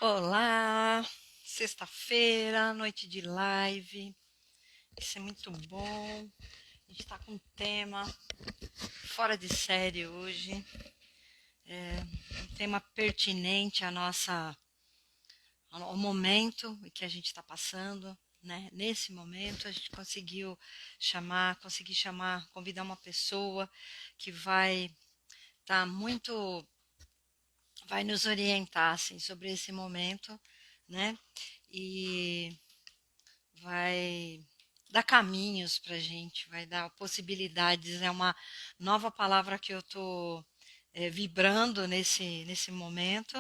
Olá, sexta-feira, noite de live. Isso é muito bom. A gente está com um tema fora de série hoje, um tema pertinente ao momento que a gente está passando, né? Nesse momento a gente consegui chamar, convidar uma pessoa que muito, vai nos orientar assim, sobre esse momento, né? E vai dar caminhos para a gente, vai dar possibilidades. É uma nova palavra que eu estou vibrando nesse momento,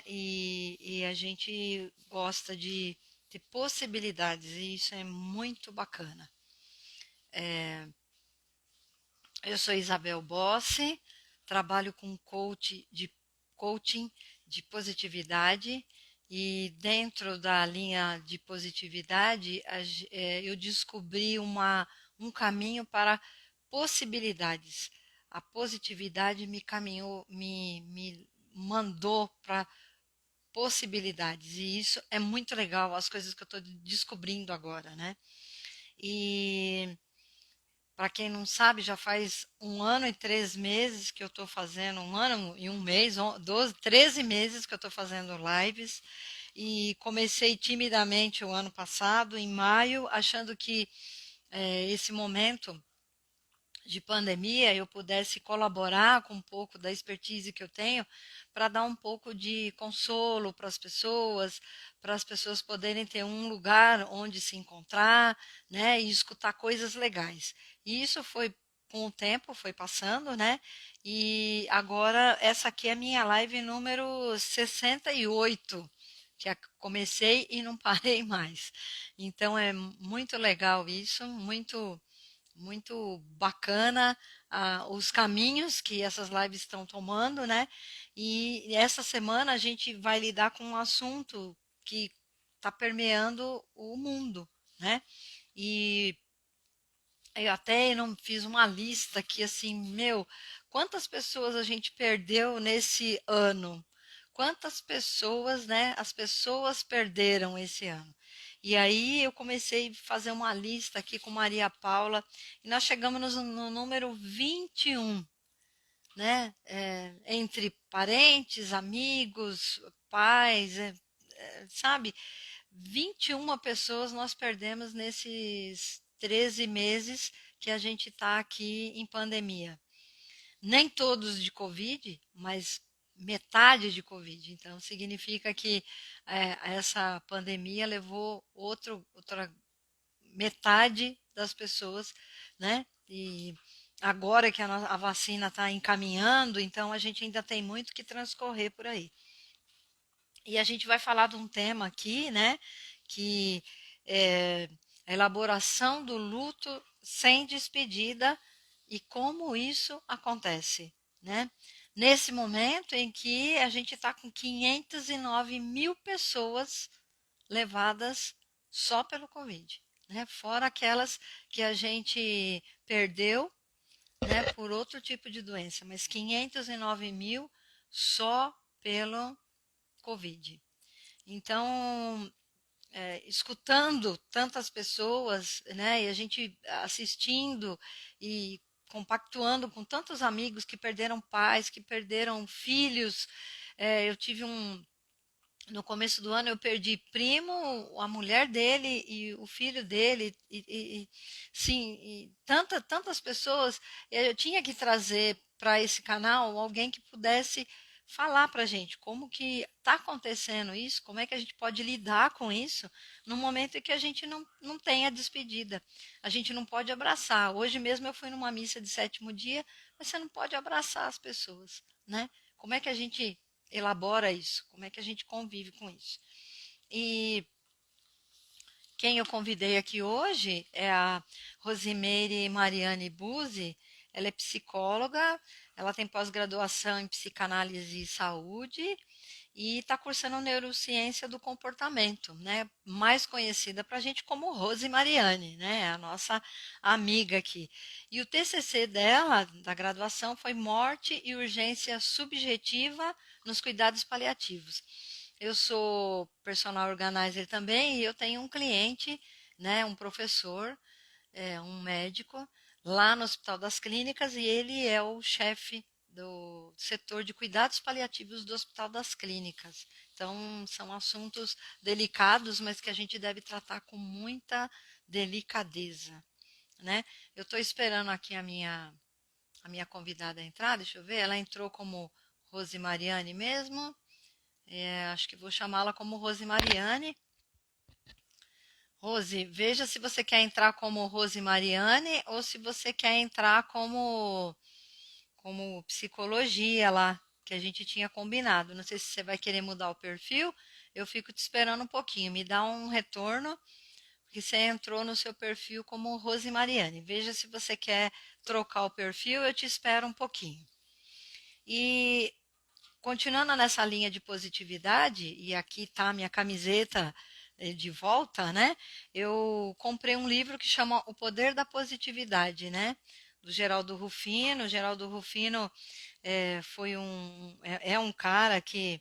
e a gente gosta de ter possibilidades, e isso é muito bacana. Eu sou Isabel Bossi, trabalho com coaching de positividade e dentro da linha de positividade eu descobri um caminho para possibilidades. A positividade me mandou para possibilidades e isso é muito legal, as coisas que eu estou descobrindo agora, né? E para quem não sabe, já faz 1 ano e 3 meses que eu estou fazendo, 1 ano e 1 mês, 12, 13 meses que eu estou fazendo lives. E comecei timidamente o ano passado, em maio, achando que esse momento de pandemia eu pudesse colaborar com um pouco da expertise que eu tenho para dar um pouco de consolo para as pessoas poderem ter um lugar onde se encontrar, né, e escutar coisas legais. E isso foi com o tempo, foi passando, né? E agora essa aqui é a minha live número 68, comecei e não parei mais. Então é muito legal isso, muito bacana os caminhos que essas lives estão tomando, né? E essa semana a gente vai lidar com um assunto que está permeando o mundo, né? E eu até não fiz uma lista aqui assim, meu, quantas pessoas a gente perdeu nesse ano? Quantas pessoas, né? As pessoas perderam esse ano. E aí eu comecei a fazer uma lista aqui com Maria Paula e nós chegamos no número 21, né? Entre parentes, amigos, pais, sabe? 21 pessoas nós perdemos nesses 13 meses que a gente está aqui em pandemia. Nem todos de Covid, mas metade de Covid. Então, significa que essa pandemia levou outra metade das pessoas, né? E agora que a vacina está encaminhando, então a gente ainda tem muito que transcorrer por aí. E a gente vai falar de um tema aqui, né? Que é a elaboração do luto sem despedida e como isso acontece, né? Nesse momento em que a gente está com 509 mil pessoas levadas só pelo Covid, né? Fora aquelas que a gente perdeu, né, por outro tipo de doença, mas 509 mil só pelo Covid. Então, escutando tantas pessoas, né, e a gente assistindo e compactuando com tantos amigos que perderam pais, que perderam filhos. Eu tive no começo do ano eu perdi primo, a mulher dele e o filho dele, sim, e tantas pessoas. Eu tinha que trazer para esse canal alguém que pudesse falar para a gente como que está acontecendo isso, como é que a gente pode lidar com isso no momento em que a gente não tem a despedida. A gente não pode abraçar. Hoje mesmo eu fui numa missa de sétimo dia, mas você não pode abraçar as pessoas, né? Como é que a gente elabora isso? Como é que a gente convive com isso? E quem eu convidei aqui hoje é a Rosimeire Mariane Buzzi. Ela é psicóloga, ela tem pós-graduação em psicanálise e saúde e está cursando neurociência do comportamento, né? Mais conhecida para a gente como Rose Mariane, né? A nossa amiga aqui. E o TCC dela, da graduação, foi Morte e Urgência Subjetiva nos Cuidados Paliativos. Eu sou personal organizer também e eu tenho um cliente, né, um professor, um médico, lá no Hospital das Clínicas e ele é o chefe do setor de cuidados paliativos do Hospital das Clínicas. Então, são assuntos delicados, mas que a gente deve tratar com muita delicadeza, né? Eu estou esperando aqui a minha convidada entrar, deixa eu ver, ela entrou como Rose Mariane mesmo, acho que vou chamá-la como Rose Mariane. Rose, veja se você quer entrar como Rose Mariane ou se você quer entrar como psicologia lá, que a gente tinha combinado. Não sei se você vai querer mudar o perfil, eu fico te esperando um pouquinho. Me dá um retorno, porque você entrou no seu perfil como Rose Mariane. Veja se você quer trocar o perfil, eu te espero um pouquinho. E continuando nessa linha de positividade, e aqui está a minha camiseta de volta, né? Eu comprei um livro que chama O Poder da Positividade, né? Do Geraldo Rufino. O Geraldo Rufino é um cara que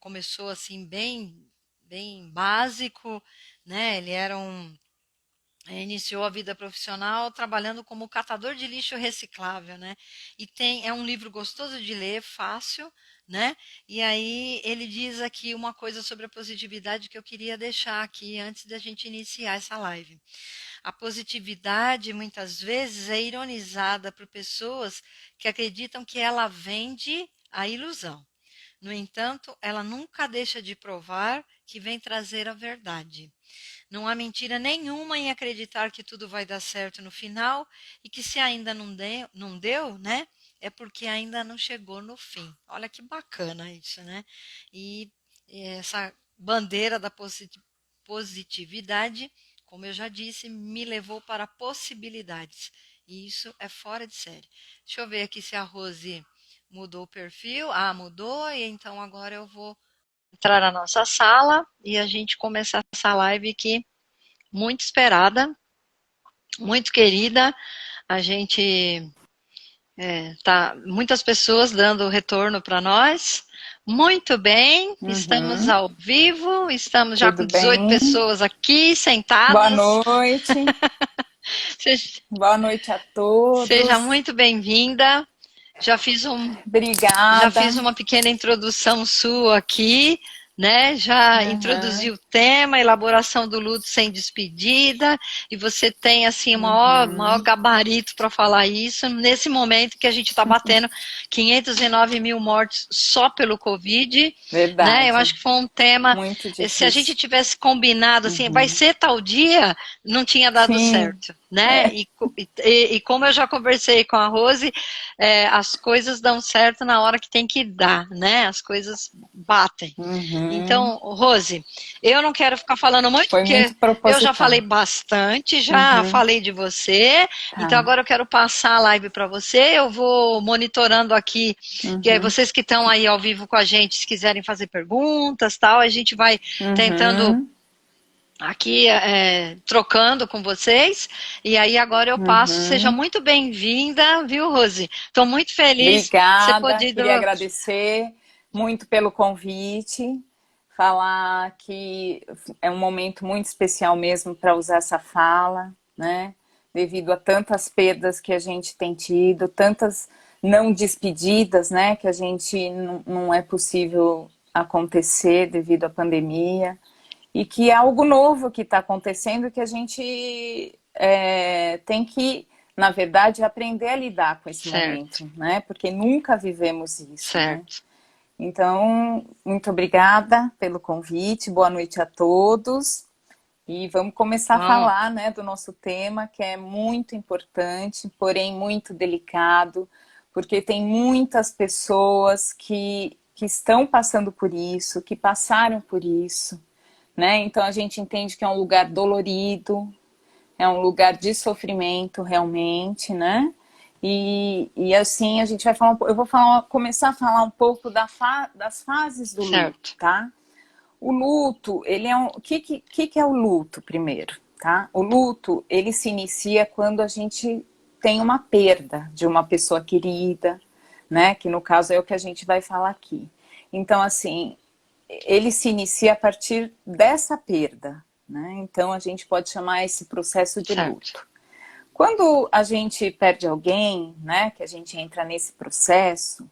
começou assim bem básico, né? Ele era iniciou a vida profissional trabalhando como catador de lixo reciclável, né? E é um livro gostoso de ler, fácil, né? E aí ele diz aqui uma coisa sobre a positividade que eu queria deixar aqui antes da gente iniciar essa live. A positividade muitas vezes é ironizada por pessoas que acreditam que ela vende a ilusão. No entanto, ela nunca deixa de provar que vem trazer a verdade. Não há mentira nenhuma em acreditar que tudo vai dar certo no final e que se ainda não deu, né? É porque ainda não chegou no fim. Olha que bacana isso, né? E essa bandeira da positividade, como eu já disse, me levou para possibilidades. E isso é fora de série. Deixa eu ver aqui se a Rose mudou o perfil. Ah, mudou, e então agora eu vou entrar na nossa sala e a gente começar essa live aqui muito esperada, muito querida. A gente tá muitas pessoas dando retorno para nós. Muito bem, estamos Uhum, ao vivo, estamos já com tudo 18 bem? pessoas aqui Boa sentadas. noite. Seja, Boa noite a seja todos. muito bem-vinda. Já fiz um, já fiz Obrigada. uma pequena introdução sua aqui, né? Já introduzi Uhum, o tema, elaboração do luto sem despedida, e você tem assim o maior uhum. gabarito para falar isso nesse momento que a gente está batendo 509 mil mortes só pelo Covid, né? Eu acho Verdade. que foi um tema, Muito se a gente difícil. tivesse combinado assim, vai Uhum. ser tal dia, não tinha dado Sim, certo, né? é. E como eu já conversei com a Rose, as coisas dão certo na hora que tem que dar, né? As coisas batem. Uhum. Então, Rose, eu não quero ficar falando muito, Foi porque muito eu já falei proposital. bastante, já Uhum. falei de você, então Tá. agora eu quero passar a live para você, eu vou monitorando aqui, que aí Uhum. vocês que estão aí ao vivo com a gente, se quiserem fazer perguntas, tal, a gente vai tentando Uhum. aqui trocando com vocês. E aí agora eu passo. Seja Uhum. muito bem-vinda, viu, Rose? Estou muito feliz de você Obrigada. poder. Queria agradecer muito pelo convite. Falar que é um momento muito especial mesmo para usar essa fala, né? Devido a tantas perdas que a gente tem tido, tantas não despedidas, né? Que a gente não é possível acontecer devido à pandemia. E que é algo novo que está acontecendo que a gente tem que, na verdade, aprender a lidar com esse Certo, momento, né? Porque nunca vivemos isso, né? certo. Então, muito obrigada pelo convite, boa noite a todos. E vamos começar a Bom, falar, né, do nosso tema, que é muito importante, porém muito delicado, porque tem muitas pessoas que estão passando por isso, que passaram por isso, né? Então a gente entende que é um lugar dolorido, é um lugar de sofrimento realmente, né? E assim a gente vai falar, eu vou começar a falar um pouco das fases do luto, certo, tá? O luto, ele é o que é o luto primeiro, tá? O luto, ele se inicia quando a gente tem uma perda de uma pessoa querida, né? Que no caso é o que a gente vai falar aqui. Então, assim, ele se inicia a partir dessa perda, né? Então a gente pode chamar esse processo de certo. luto. Quando a gente perde alguém, né, que a gente entra nesse processo,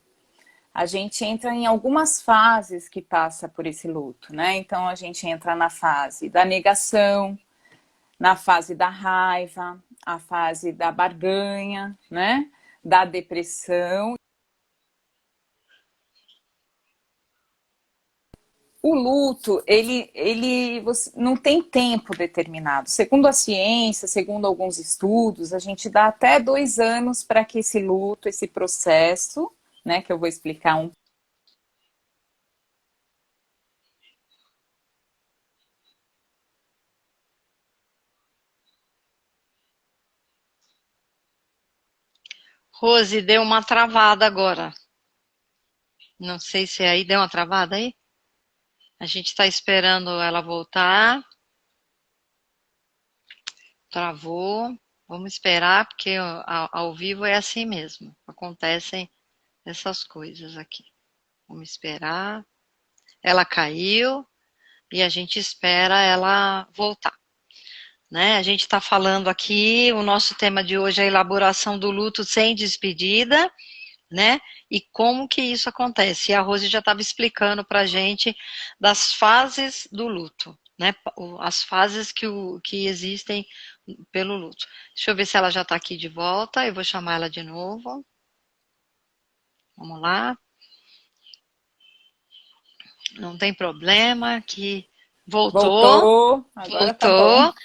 a gente entra em algumas fases que passa por esse luto, né? Então a gente entra na fase da negação, na fase da raiva, a fase da barganha, né? Da depressão. O luto, ele você não tem tempo determinado. Segundo a ciência, segundo alguns estudos, a gente dá até 2 anos para que esse luto, esse processo, né, que eu vou explicar um. Rose, deu uma travada agora. Não sei se aí deu uma travada aí. A gente está esperando ela voltar. Travou. Vamos esperar, porque ao vivo é assim mesmo. Acontecem essas coisas aqui. Vamos esperar. Ela caiu e a gente espera ela voltar. Né? A gente está falando aqui, o nosso tema de hoje é a elaboração do luto sem despedida, né? E como que isso acontece? E a Rose já estava explicando para a gente das fases do luto, né? As fases que existem pelo luto. Deixa eu ver se ela já está aqui de volta. Eu vou chamar ela de novo. Vamos lá. Não tem problema, que voltou. Voltou, agora tá bom. Voltou.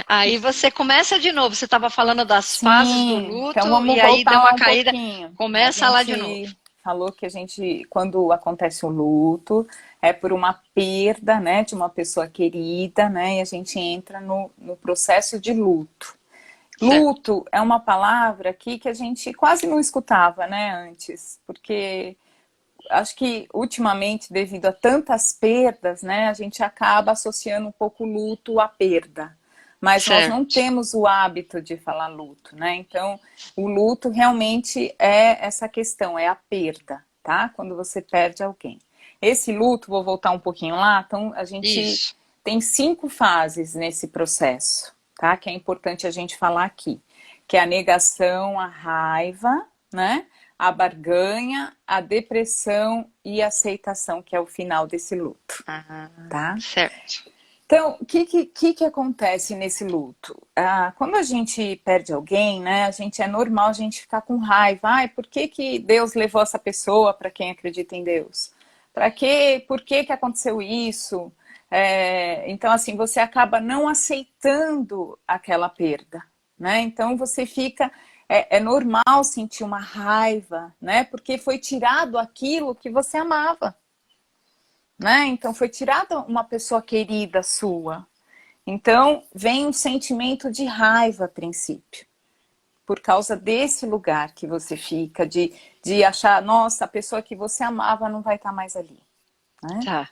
Aí você começa de novo. Você estava falando das fases do Sim, então luto vamos e aí deu voltar lá uma um caída. pouquinho. A Começa lá de novo. gente falou que a gente, quando acontece o luto, é por uma perda, né, de uma pessoa querida, né, e a gente entra no processo de luto. Certo. Luto é uma palavra aqui que a gente quase não escutava, né, antes, porque acho que ultimamente, devido a tantas perdas, né, a gente acaba associando um pouco o luto à perda. Mas nós não Certo. temos o hábito de falar luto, né? Então, o luto realmente é essa questão, é a perda, tá? Quando você perde alguém. Esse luto, vou voltar um pouquinho lá, então a gente Isso. tem 5 fases nesse processo, tá? Que é importante a gente falar aqui, que é a negação, a raiva, né? A barganha, a depressão e a aceitação, que é o final desse luto, Ah, tá? certo. Então, o que acontece nesse luto? Quando a gente perde alguém, né, a gente é normal a gente ficar com raiva. Ai, por que Deus levou essa pessoa para quem acredita em Deus? Por que aconteceu isso? Então, assim, você acaba não aceitando aquela perda, né? Então, você fica... É normal sentir uma raiva, né? Porque foi tirado aquilo que você amava, né? Então foi tirada uma pessoa querida sua. Então vem um sentimento de raiva a princípio, por causa desse lugar que você fica, de achar, nossa, a pessoa que você amava não vai estar mais ali, né? Tá.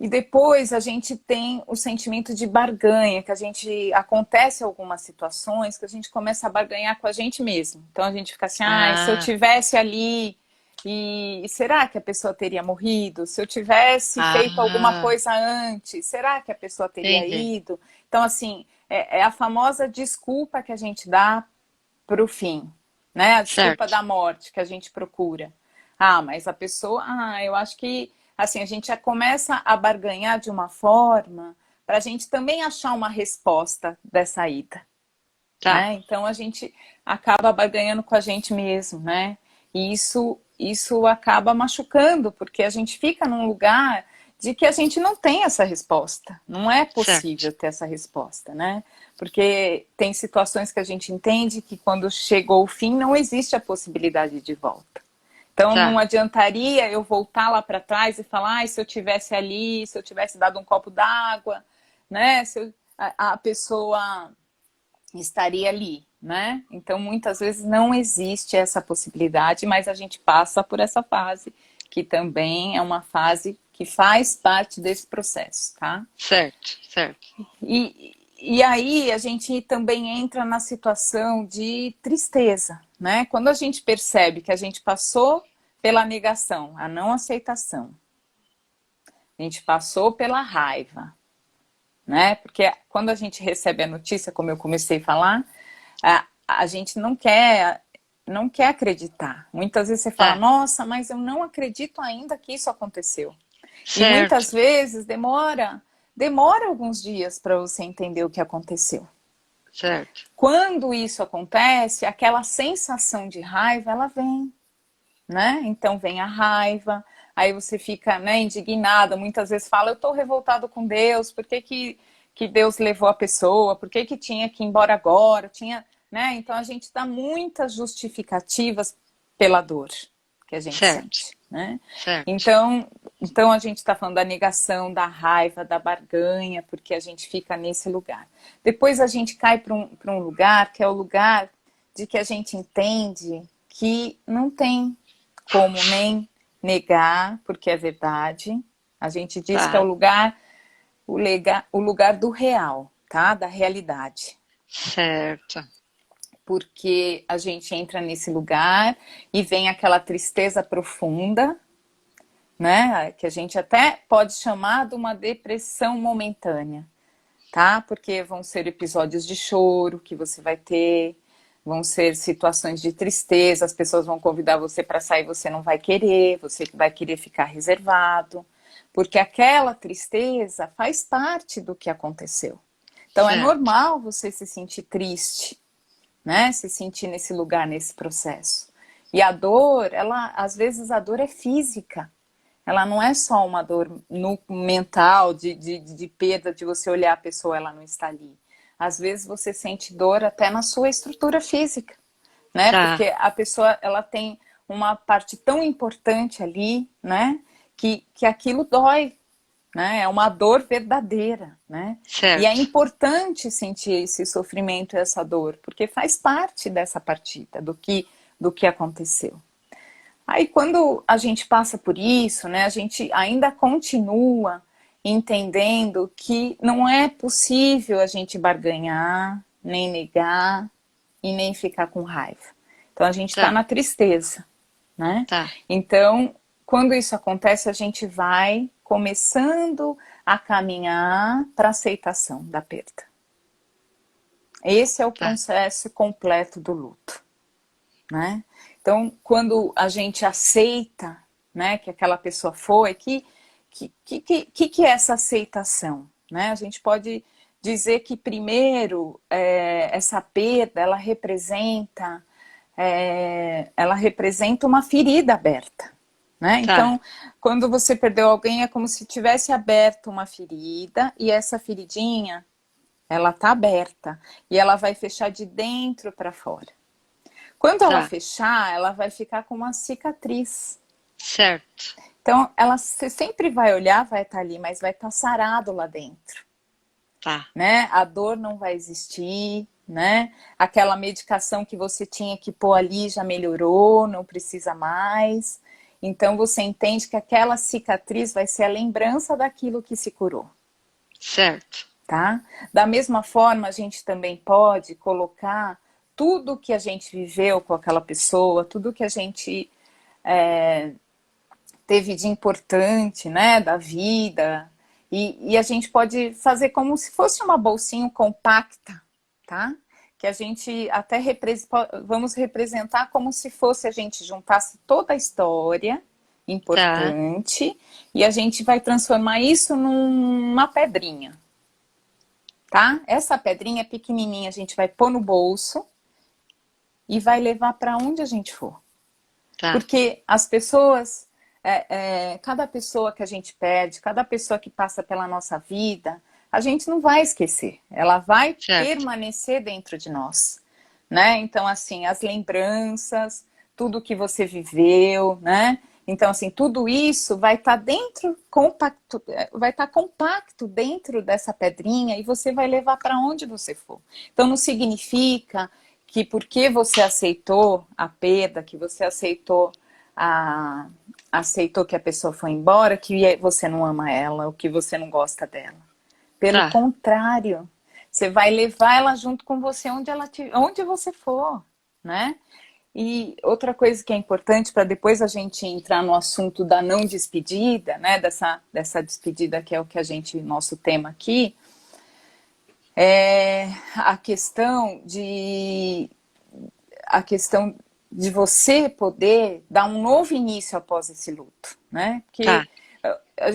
E depois a gente tem o sentimento de barganha, que a gente acontece algumas situações que a gente começa a barganhar com a gente mesmo. Então a gente fica assim, se eu Ah, tivesse ali, e será que a pessoa teria morrido? Se eu tivesse feito alguma ah, coisa antes, será que a pessoa teria entendi. ido? Então, assim, é a famosa desculpa que a gente dá para o fim, né? A desculpa Certo. da morte que a gente procura. Mas a pessoa, eu acho que assim, a gente já começa a barganhar de uma forma para a gente também achar uma resposta dessa ida, Tá. né? Então a gente acaba barganhando com a gente mesmo, né? E isso acaba machucando, porque a gente fica num lugar de que a gente não tem essa resposta. Não é Certo. possível ter essa resposta, né? Porque tem situações que a gente entende que quando chegou o fim não existe a possibilidade de volta. Então não Tá. adiantaria eu voltar lá para trás e falar, se eu tivesse ali, se eu tivesse dado um copo d'água, né? A pessoa estaria ali, né? Então muitas vezes não existe essa possibilidade, mas a gente passa por essa fase, que também é uma fase que faz parte desse processo, tá? Certo. Certo. E aí a gente também entra na situação de tristeza, né? Quando a gente percebe que a gente passou pela negação, a não aceitação, A gente passou pela raiva, né? Porque quando a gente recebe a notícia, como eu comecei a falar, a gente não quer acreditar. Muitas vezes você fala, Tá. nossa, mas eu não acredito ainda que isso aconteceu. E Certo. muitas vezes demora alguns dias para você entender o que aconteceu. Certo. Quando isso acontece, aquela sensação de raiva, ela vem, né? Então vem a raiva, aí você fica, né, indignada, muitas vezes fala, eu estou revoltado com Deus, por que Deus levou a pessoa, por que tinha que ir embora agora, tinha, né? Então a gente dá muitas justificativas pela dor que a gente Certo. sente, né? Certo. Então a gente está falando da negação, da raiva, da barganha, porque a gente fica nesse lugar. Depois a gente cai para um lugar que é o lugar de que a gente entende que não tem como nem negar, porque é verdade. A gente diz que é Tá. o lugar do real, tá? Da realidade. Certo. Porque a gente entra nesse lugar e vem aquela tristeza profunda, né? Que a gente até pode chamar de uma depressão momentânea, tá? Porque vão ser episódios de choro que você vai ter, vão ser situações de tristeza, as pessoas vão convidar você para sair, você não vai querer, você vai querer ficar reservado, porque aquela tristeza faz parte do que aconteceu. Então é Certo. normal você se sentir triste, né? Se sentir nesse lugar, nesse processo. E a dor, às vezes a dor é física. Ela não é só uma dor no mental, de perda, de você olhar a pessoa, ela não está ali. Às vezes você sente dor até na sua estrutura física, né? Tá. Porque a pessoa, ela tem uma parte tão importante ali, né? Que aquilo dói, né? É uma dor verdadeira, né? E é Certo. importante sentir esse sofrimento e essa dor, porque faz parte dessa partida, do que aconteceu. Aí quando a gente passa por isso, né, a gente ainda continua entendendo que não é possível a gente barganhar, nem negar e nem ficar com raiva. Então a gente está Tá. na tristeza, né? Tá. Então, quando isso acontece, a gente vai começando a caminhar para a aceitação da perda. Esse é o Tá. processo completo do luto, né? Então, quando a gente aceita, né, que aquela pessoa foi, que é essa aceitação, né? A gente pode dizer que primeiro essa perda ela representa uma ferida aberta, né? Tá. Então, quando você perdeu alguém é como se tivesse aberto uma ferida e essa feridinha ela tá aberta e ela vai fechar de dentro para fora. Quando ela Tá. fechar, ela vai ficar com uma cicatriz. Certo. Então, você sempre vai olhar, vai estar ali, mas vai estar sarado lá dentro, Tá. né? A dor não vai existir, né? Aquela medicação que você tinha que pôr ali já melhorou, não precisa mais. Então, você entende que aquela cicatriz vai ser a lembrança daquilo que se curou, Certo. tá? Da mesma forma, a gente também pode colocar tudo que a gente viveu com aquela pessoa, tudo que a gente teve de importante, né, da vida, e a gente pode fazer como se fosse uma bolsinha compacta, tá? Que a gente até vamos representar como se fosse a gente juntasse toda a história Tá. importante e a gente vai transformar isso numa pedrinha, tá? Essa pedrinha pequenininha a gente vai pôr no bolso e vai levar para onde a gente for. Tá. Porque as pessoas, cada pessoa que a gente perde, cada pessoa que passa pela nossa vida, a gente não vai esquecer. Ela vai Certo. permanecer dentro de nós, né? Então, assim, as lembranças, tudo que você viveu, né? Então, assim, tudo isso vai estar vai estar compacto dentro dessa pedrinha e você vai levar para onde você for. Então, não significa que porque você aceitou a perda, que você aceitou que a pessoa foi embora, que você não ama ela, ou que você não gosta dela. Pelo Tá. contrário, você vai levar ela junto com você onde você for, né? E outra coisa que é importante para depois a gente entrar no assunto da não despedida, né, dessa despedida que é o que nosso tema aqui, é a questão de você poder dar um novo início após esse luto, né? Tá, Porque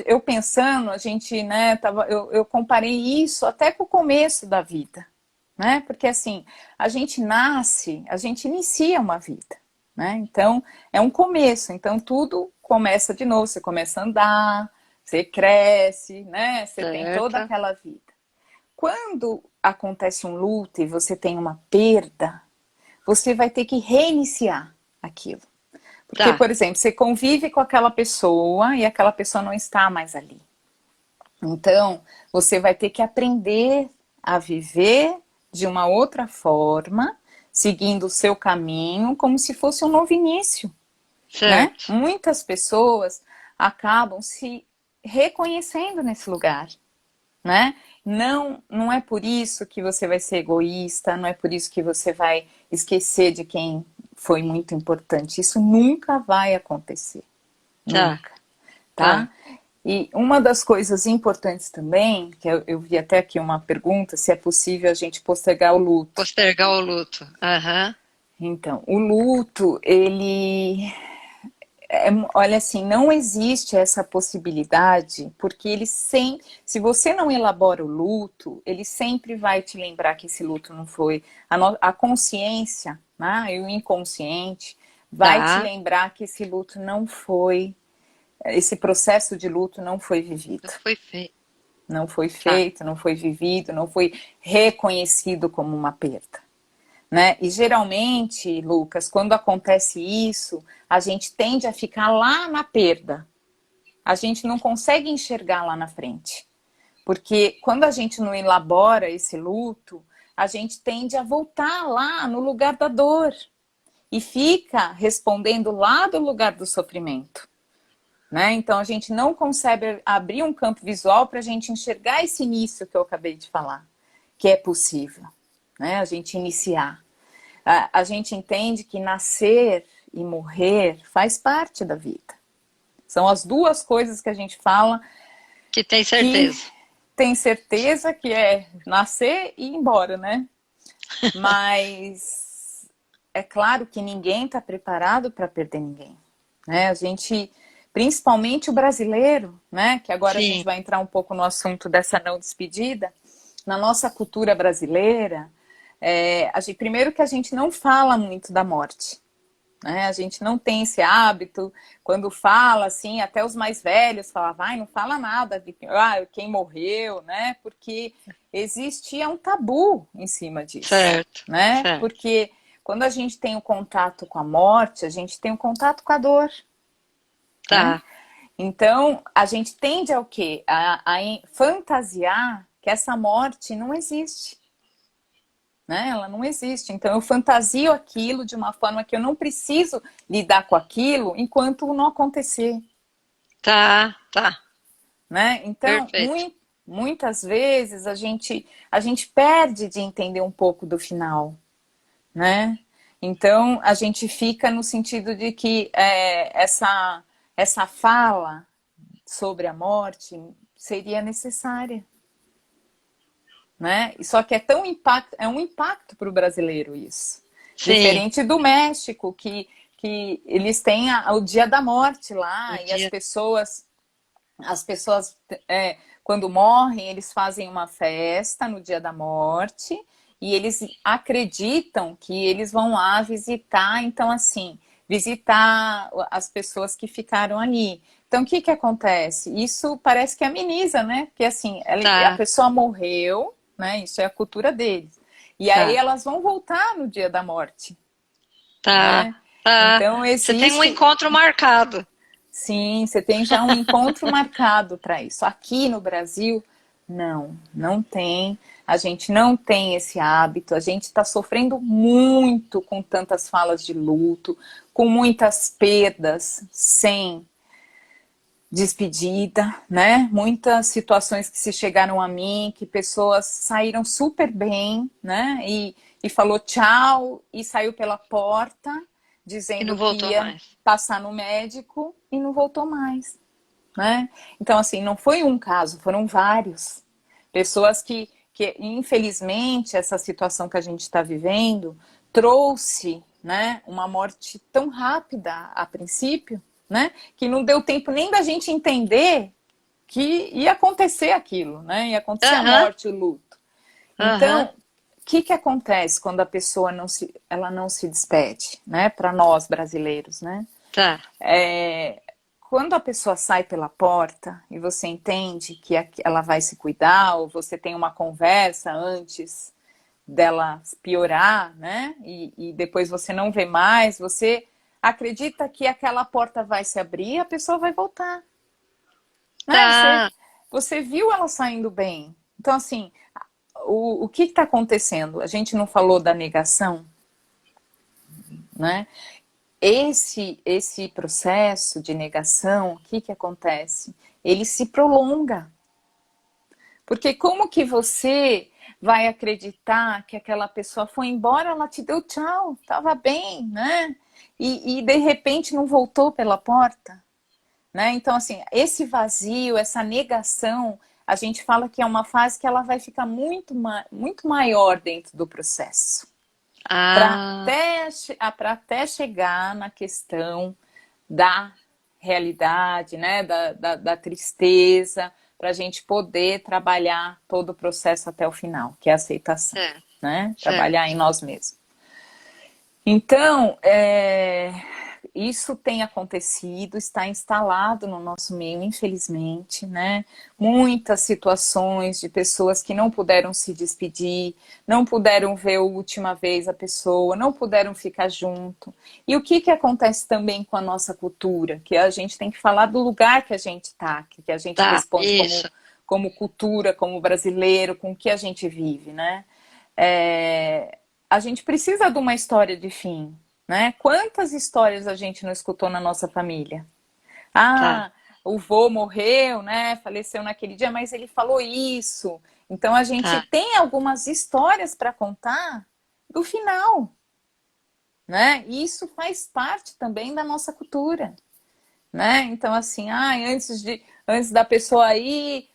eu pensando, a gente, né, eu comparei isso até com o começo da vida, né? Porque assim, a gente nasce, a gente inicia uma vida, né? Então, é um começo, então tudo começa de novo, você começa a andar, você cresce, né? Você tem toda certo. aquela vida. Quando acontece um luto e você tem uma perda, você vai ter que reiniciar aquilo. Porque, Tá, por exemplo, você convive com aquela pessoa e aquela pessoa não está mais ali. Então, você vai ter que aprender a viver de uma outra forma, seguindo o seu caminho, como se fosse um novo início, né? certo. Muitas pessoas acabam se reconhecendo nesse lugar, né? Não é por isso que você vai ser egoísta, não é por isso que você vai esquecer de quem foi muito importante. Isso nunca vai acontecer, Tá, nunca, tá. tá? E uma das coisas importantes também, que eu vi até aqui uma pergunta, se é possível a gente postergar o luto. Postergar o luto. Aham. Então, o luto, olha assim, não existe essa possibilidade, porque ele sempre, se você não elabora o luto, ele sempre vai te lembrar que esse luto não foi, a consciência, né, e o inconsciente, vai te Tá. lembrar que esse luto não foi, esse processo de luto não foi Não vivido, foi feito. não foi Tá. feito, não foi vivido, não foi reconhecido como uma perda. Né? E geralmente, Lucas, quando acontece isso, a gente tende a ficar lá na perda. A gente não consegue enxergar lá na frente. Porque quando a gente não elabora esse luto, a gente tende a voltar lá no lugar da dor e fica respondendo lá do lugar do sofrimento. Né? Então a gente não consegue abrir um campo visual para a gente enxergar esse início que eu acabei de falar, que é possível, né? A gente iniciar. A gente entende que nascer e morrer faz parte da vida. São as duas coisas que a gente fala Que tem que certeza. tem certeza que é nascer e ir embora, né? Mas é claro que ninguém está preparado para perder ninguém, né? A gente, principalmente o brasileiro, né? Que agora a Sim. gente vai entrar um pouco no assunto dessa não despedida. Na nossa cultura brasileira, primeiro que a gente não fala muito da morte, né? A gente não tem esse hábito. Quando fala, assim, até os mais velhos falavam, não fala nada de quem morreu, né? Porque existia um tabu em cima disso, Certo. né? Certo. Porque quando a gente tem o contato com a morte, a gente tem o contato com a dor, né? Tá. Então, a gente tende ao quê? A fantasiar que essa morte não existe, né? Ela não existe. Então eu fantasio aquilo de uma forma que eu não preciso lidar com aquilo enquanto não acontecer, Tá. Tá. né? Então, Perfeito. muitas vezes a gente perde de entender um pouco do final, né? Então a gente fica no sentido de que essa fala sobre a morte seria necessária, né? Só que é um impacto para o brasileiro isso. Sim. Diferente do México, que eles têm o dia da morte O lá, e dia. as pessoas quando morrem, eles fazem uma festa no dia da morte, e eles acreditam que eles vão lá visitar, então assim, visitar as pessoas que ficaram ali. Então, o que acontece? Isso parece que ameniza, né? Porque assim, a Tá. pessoa morreu, né? Isso é a cultura deles. E aí Tá. elas vão voltar no dia da morte, Tá. né? Tá. Então Você tem um existe, encontro marcado. sim, você tem já um encontro marcado para isso. Aqui no Brasil, não tem. A gente não tem esse hábito. A gente está sofrendo muito com tantas falas de luto, com muitas perdas sem despedida, né? Muitas situações que se chegaram a mim, que pessoas saíram super bem, né? E falou tchau e saiu pela porta. E não dizendo que voltou ia mais. passar no médico e não voltou mais, né? Então, assim, não foi um caso, foram vários. Pessoas que infelizmente, essa situação que a gente está vivendo trouxe, né, uma morte tão rápida a princípio, né, que não deu tempo nem da gente entender que ia acontecer aquilo, né, ia acontecer a Aham, morte, o luto. aham, Então, o que que acontece quando a pessoa ela não se despede, né, para nós brasileiros, né? tá, Quando a pessoa sai pela porta e você entende que ela vai se cuidar, ou você tem uma conversa antes dela piorar, né? E depois você não vê mais, você acredita que aquela porta vai se abrir e a pessoa vai voltar, né? tá, Você viu ela saindo bem. Então, assim, o que está acontecendo? A gente não falou da negação, né? Esse processo de negação, o que que acontece? Ele se prolonga. Porque como que você vai acreditar que aquela pessoa foi embora, ela te deu tchau, estava bem, né? E de repente não voltou pela porta, né? Então, assim, esse vazio, essa negação, a gente fala que é uma fase que ela vai ficar muito maior dentro do processo. ah, Para até chegar na questão da realidade, né, da tristeza, para a gente poder trabalhar todo o processo até o final, que é a aceitação, certo, né? Trabalhar em certo, nós mesmos. Então, isso tem acontecido, está instalado no nosso meio, infelizmente, né? Muitas situações de pessoas que não puderam se despedir, não puderam ver a última vez a pessoa, não puderam ficar junto. E o que que acontece também com a nossa cultura? Que a gente tem que falar do lugar que a gente está, que a gente tá, responde isso, como cultura, como brasileiro, com o que a gente vive, né? É, a gente precisa de uma história de fim, né? Quantas histórias a gente não escutou na nossa família? tá, Ah, o vô morreu, né? Faleceu naquele dia, mas ele falou isso. Então a gente tá, tem algumas histórias para contar do final, né? E isso faz parte também da nossa cultura, né? Então, assim, antes da pessoa ir,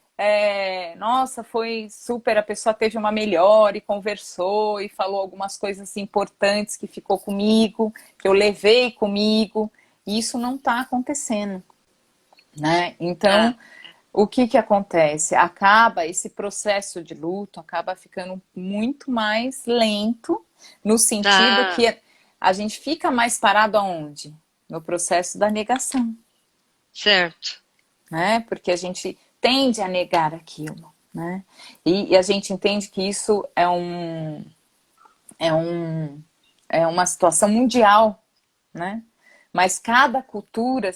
nossa, foi super, a pessoa teve uma melhora e conversou e falou algumas coisas importantes que ficou comigo, que eu levei comigo, e isso não está acontecendo, né? Então, tá, o que que acontece? Acaba esse processo de luto, acaba ficando muito mais lento, no sentido tá, que a gente fica mais parado aonde? No processo da negação, certo, né? Porque a gente tende a negar aquilo, né? E a gente entende que isso é um, é uma situação mundial, né? Mas cada cultura,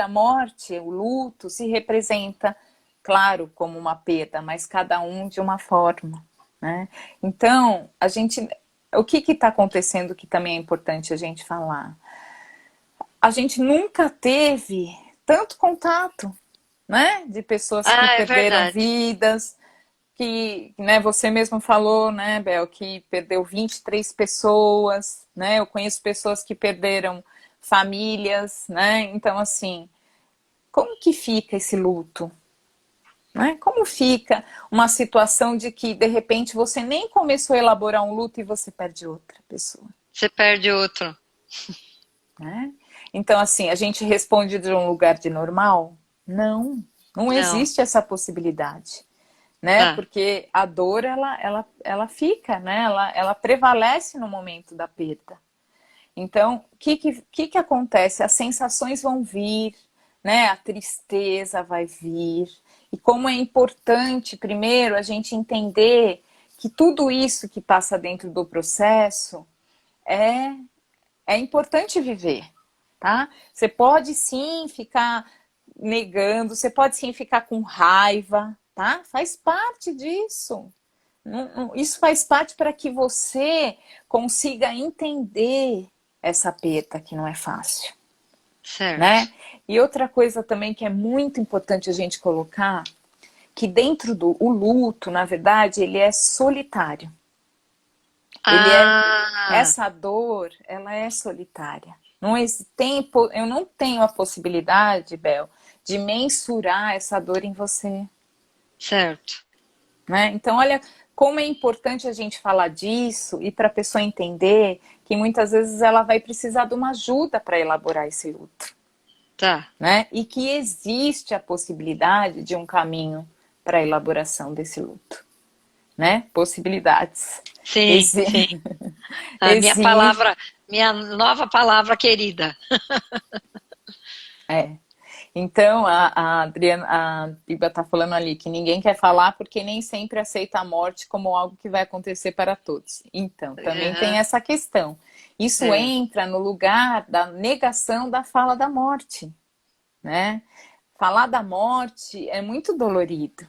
a morte, o luto se representa, claro, como uma perda, mas cada um de uma forma, né? Então, o que está acontecendo que também é importante a gente falar? A gente nunca teve tanto contato, né, de pessoas que ah, é perderam verdade, vidas, que, né, você mesmo falou, né, Bel, que perdeu 23 pessoas, né? Eu conheço pessoas que perderam famílias, né? Então, assim, como que fica esse luto? Né? Como fica uma situação de que, de repente, você nem começou a elaborar um luto e você perde outra pessoa? você perde outro, Né? Então, assim, a gente responde de um lugar de normal? Não, não não, existe essa possibilidade, né? tá, Porque a dor, ela fica, né? Ela prevalece no momento da perda. Então, o que acontece? As sensações vão vir, né? A tristeza vai vir. E como é importante, primeiro, a gente entender que tudo isso que passa dentro do processo é é importante viver, tá? Você pode sim ficar negando, você pode sim ficar com raiva, tá? Faz parte disso. Isso faz parte para que você consiga entender essa perda que não é fácil, certo, né? E outra coisa também que é muito importante a gente colocar, que dentro do o luto, na verdade, ele é solitário. Ah, Essa dor, ela é solitária. Eu não tenho a possibilidade, Bel, de mensurar essa dor em você, certo. né? Então, olha como é importante a gente falar disso e para a pessoa entender que muitas vezes ela vai precisar de uma ajuda para elaborar esse luto, Tá. né? E que existe a possibilidade de um caminho para a elaboração desse luto, né? Possibilidades. Sim, Exi sim. A minha existe. palavra, minha nova palavra querida. É. Então, a Adriana, a Biba está falando ali que ninguém quer falar porque nem sempre aceita a morte como algo que vai acontecer para todos. Então, também tem Aham, essa questão. Isso é. entra no lugar da negação da fala da morte, né? Falar da morte é muito dolorido,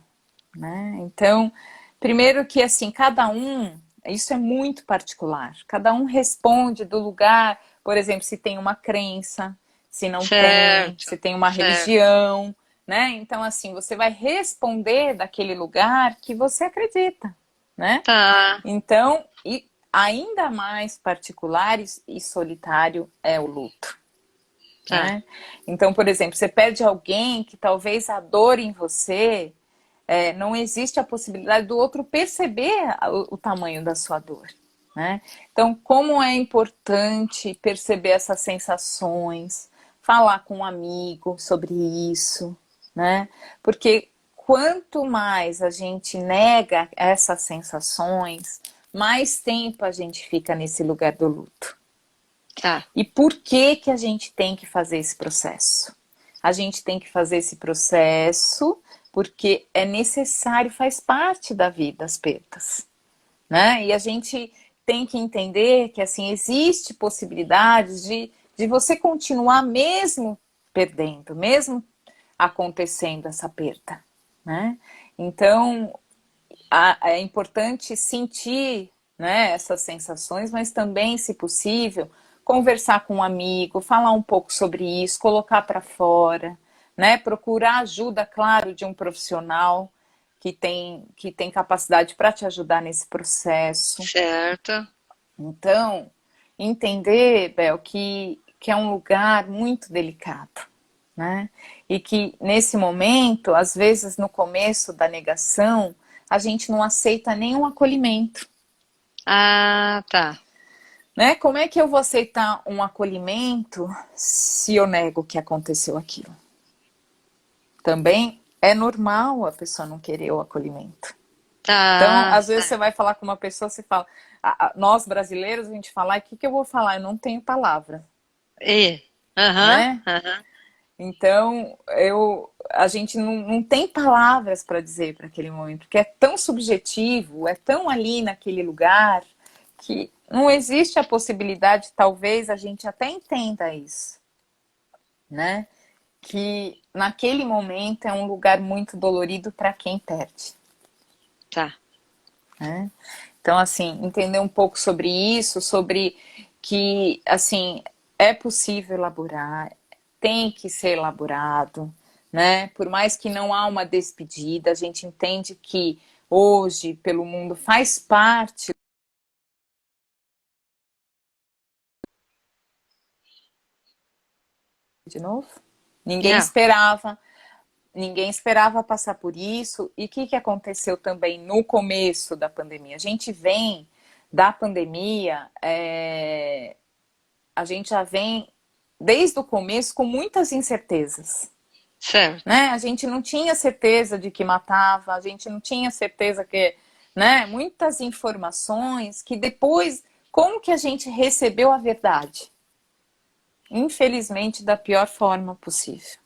né? Então, primeiro que assim, cada um, isso é muito particular. Cada um responde do lugar, por exemplo, se tem uma crença, se não tem, Certo, se tem uma certo. religião, né? Então, assim, você vai responder daquele lugar que você acredita, né? Tá, Então, e ainda mais particular e solitário é o luto, tá. né? Então, por exemplo, você perde alguém que talvez a dor em você não existe a possibilidade do outro perceber o tamanho da sua dor, né? Então, como é importante perceber essas sensações, falar com um amigo sobre isso, né? Porque quanto mais a gente nega essas sensações, mais tempo a gente fica nesse lugar do luto. Tá. E por que que a gente tem que fazer esse processo? A gente tem que fazer esse processo porque é necessário, faz parte da vida as perdas, né? E a gente tem que entender que assim existe possibilidades de você continuar mesmo perdendo, mesmo acontecendo essa perda, né? Então é importante sentir, né, essas sensações, mas também, se possível, conversar com um amigo, falar um pouco sobre isso, colocar para fora, né, procurar ajuda, claro, de um profissional que tem capacidade para te ajudar nesse processo. Certo. Então, entender, Bel, que é um lugar muito delicado, né? E que nesse momento, às vezes no começo da negação, a gente não aceita nenhum acolhimento, Ah, tá. né? Como é que eu vou aceitar um acolhimento se eu nego que aconteceu aquilo? Também é normal a pessoa não querer o acolhimento. Então, Tá, às vezes você certo. vai falar com uma pessoa, você fala, nós brasileiros, a gente fala, o que que eu vou falar? Eu não tenho palavra, E, aham, né? aham. Então, a gente não tem palavras para dizer para aquele momento, porque é tão subjetivo, é tão ali naquele lugar, que não existe a possibilidade, talvez a gente até entenda isso, né? Que naquele momento é um lugar muito dolorido para quem perde, Tá. né? Então, assim, entender um pouco sobre isso, sobre que, assim, é possível elaborar, tem que ser elaborado, né? Por mais que não há uma despedida, a gente entende que hoje, pelo mundo, faz parte de novo. Ninguém Não. esperava, ninguém esperava passar por isso. E o que aconteceu também no começo da pandemia? A gente vem da pandemia, a gente já vem desde o começo com muitas incertezas, Certo. né? A gente não tinha certeza de que matava, a gente não tinha certeza que, né? Muitas informações que depois, como que a gente recebeu a verdade? Infelizmente, da pior forma possível.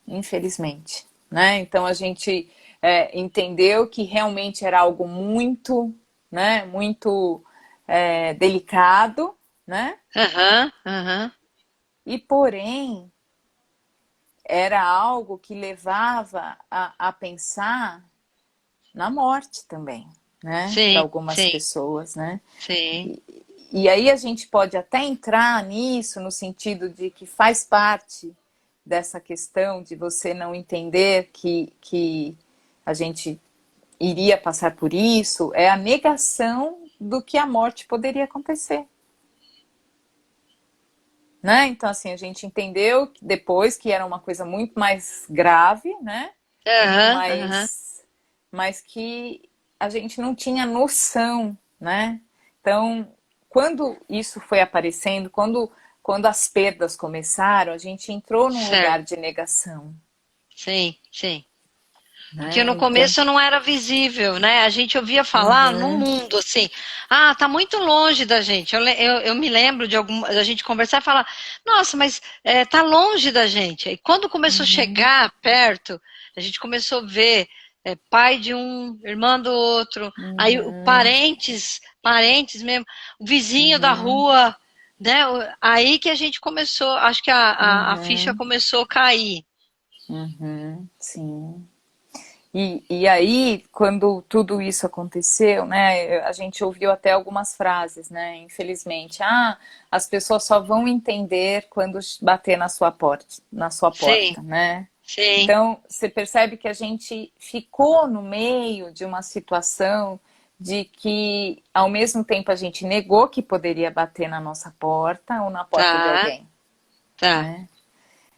Infelizmente, né? Então a gente entendeu que realmente era algo muito, né? Muito delicado, né? Aham, aham. E porém era algo que levava a pensar na morte também, né? Para Sim, algumas sim, pessoas, né? sim. E aí a gente pode até entrar nisso no sentido de que faz parte dessa questão de você não entender que a gente iria passar por isso, é a negação do que a morte poderia acontecer. Né? Então, assim, a gente entendeu depois que era uma coisa muito mais grave, né? Muito Aham, aham. mais, mas que a gente não tinha noção, né? Então, quando isso foi aparecendo, quando as perdas começaram, a gente entrou num Certo. lugar de negação, Sim, sim. Porque né? no Então, começo não era visível, né? A gente ouvia falar no uhum, mundo, assim, tá muito longe da gente. Eu me lembro de a gente conversar e falar, nossa, mas tá longe da gente. E quando começou a uhum, chegar perto, a gente começou a ver pai de um, irmã do outro, aí uhum, parentes mesmo, o vizinho da uhum, rua, né? Aí que a gente começou, acho que a ficha uhum, começou a cair. uhum, sim. E aí, quando tudo isso aconteceu, né, a gente ouviu até algumas frases, né, infelizmente, as pessoas só vão entender quando bater na sua Sim, porta, né? sim, Então, você percebe que a gente ficou no meio de uma situação de que, ao mesmo tempo, a gente negou que poderia bater na nossa porta ou na porta de tá, alguém, tá. né?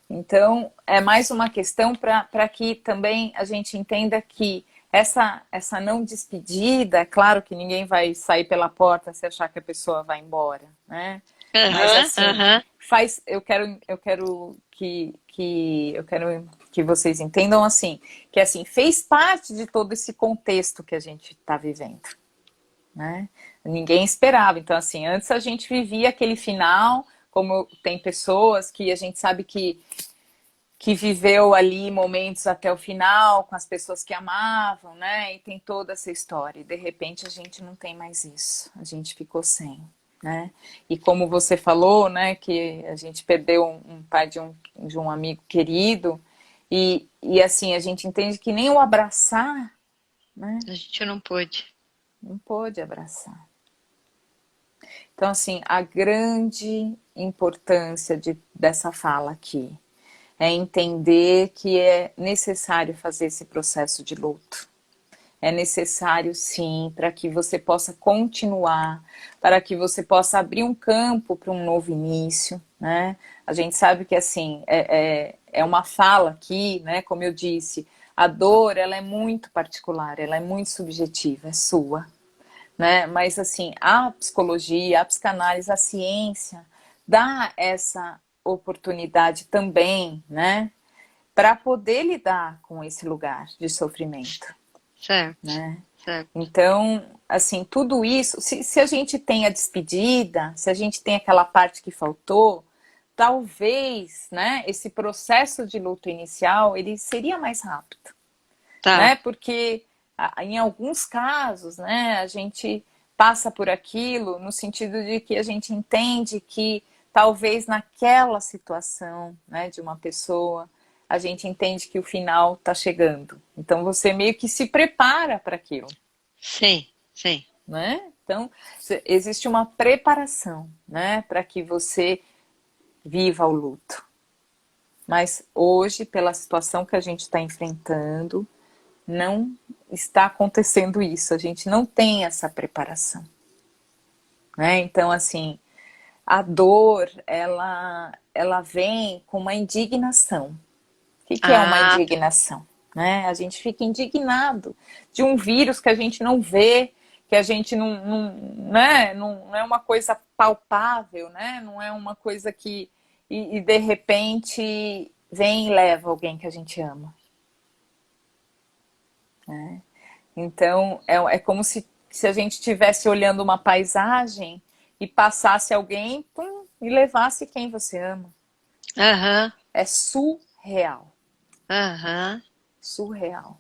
Então, é mais uma questão para que também a gente entenda que essa não despedida, é claro que ninguém vai sair pela porta se achar que a pessoa vai embora, né? Mas Aham, assim, aham. eu quero que vocês entendam assim, que assim, fez parte de todo esse contexto que a gente está vivendo, né? Ninguém esperava. Então, assim, antes a gente vivia aquele final, como tem pessoas que a gente sabe que viveu ali momentos até o final com as pessoas que amavam, né? E tem toda essa história. E de repente a gente não tem mais isso. A gente ficou sem, né? E como você falou, né, que a gente perdeu um pai de um amigo querido, e assim, a gente entende que nem o abraçar, né? A gente não pôde. Não pôde abraçar. Então, assim, a grande importância dessa fala aqui é entender que é necessário fazer esse processo de luto. É necessário, sim, para que você possa continuar, para que você possa abrir um campo para um novo início, né? A gente sabe que, assim, é uma fala aqui, né? Como eu disse, a dor, ela é muito particular, ela é muito subjetiva, é sua, né? Mas, assim, a psicologia, a psicanálise, a ciência dá essa oportunidade também, né? Para poder lidar com esse lugar de sofrimento, Certo, né? certo. Então, assim, tudo isso, se a gente tem a despedida, se a gente tem aquela parte que faltou, talvez, né, esse processo de luto inicial, ele seria mais rápido, Tá. né? Porque em alguns casos, né, a gente passa por aquilo no sentido de que a gente entende que talvez naquela situação, né, de uma pessoa, a gente entende que o final está chegando. Então você meio que se prepara para aquilo, Sim, sim. né? Então existe uma preparação, né, para que você viva o luto. Mas hoje, pela situação que a gente está enfrentando, não está acontecendo isso, a gente não tem essa preparação, né? Então, assim, a dor, ela vem com uma indignação. O que é uma Ah, tá. indignação? Né? A gente fica indignado de um vírus que a gente não vê, que a gente né? Não é uma coisa palpável, né? Não é uma coisa que e de repente vem e leva alguém que a gente ama, né? Então, é como se a gente estivesse olhando uma paisagem e passasse alguém pum, e levasse quem você ama. Aham, É surreal, aham. surreal.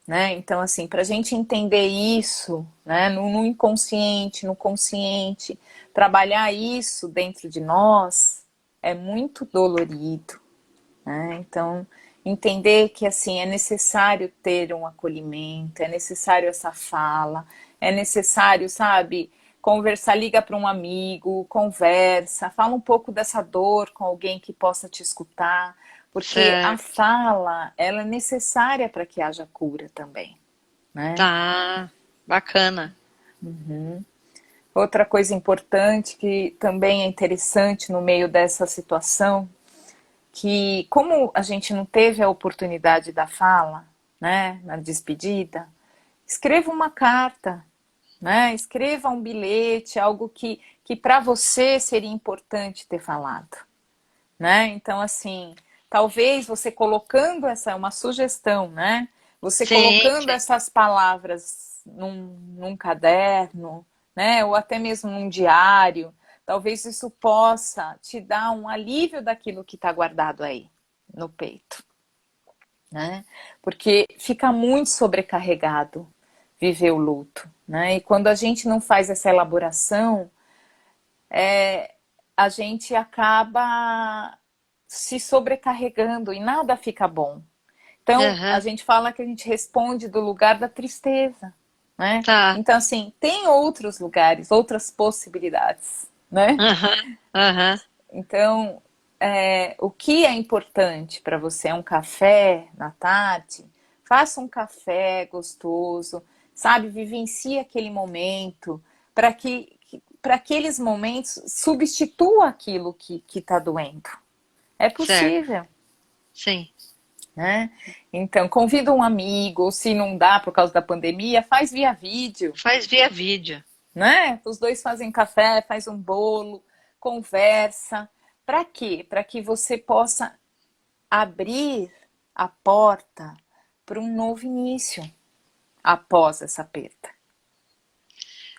Né? Então, assim, para a gente entender isso, né, no inconsciente, no consciente, trabalhar isso dentro de nós é muito dolorido, né? Então, entender que assim é necessário ter um acolhimento, é necessário essa fala, é necessário, sabe, conversar, liga para um amigo, conversa, fala um pouco dessa dor com alguém que possa te escutar, porque a Certo. fala, ela é necessária para que haja cura também, né? Tá. Bacana. Uhum. Outra coisa importante que também é interessante no meio dessa situação, que como a gente não teve a oportunidade da fala, né, na despedida, escreva uma carta, né, escreva um bilhete, algo que para você seria importante ter falado, né? Então, assim, talvez você colocando essa, é uma sugestão, né? Você Sim, colocando sim. essas palavras num caderno, né? Ou até mesmo num diário, talvez isso possa te dar um alívio daquilo que está guardado aí no peito, né? Porque fica muito sobrecarregado viver o luto, né? E quando a gente não faz essa elaboração, a gente acaba se sobrecarregando e nada fica bom. Então, a Aham. gente fala que a gente responde do lugar da tristeza, né? Tá. Então, assim, tem outros lugares, outras possibilidades, né? Aham. Aham. Então, o que é importante para você é um café na tarde? Faça um café gostoso, sabe? Vivencie aquele momento para que para aqueles momentos substitua aquilo que está doendo. É Certo. possível, Sim. né? Então, convida um amigo, ou se não dá por causa da pandemia, faz via vídeo, Faz via vídeo. né? Os dois fazem café, faz um bolo, conversa. Para quê? Para que você possa abrir a porta para um novo início após essa perda,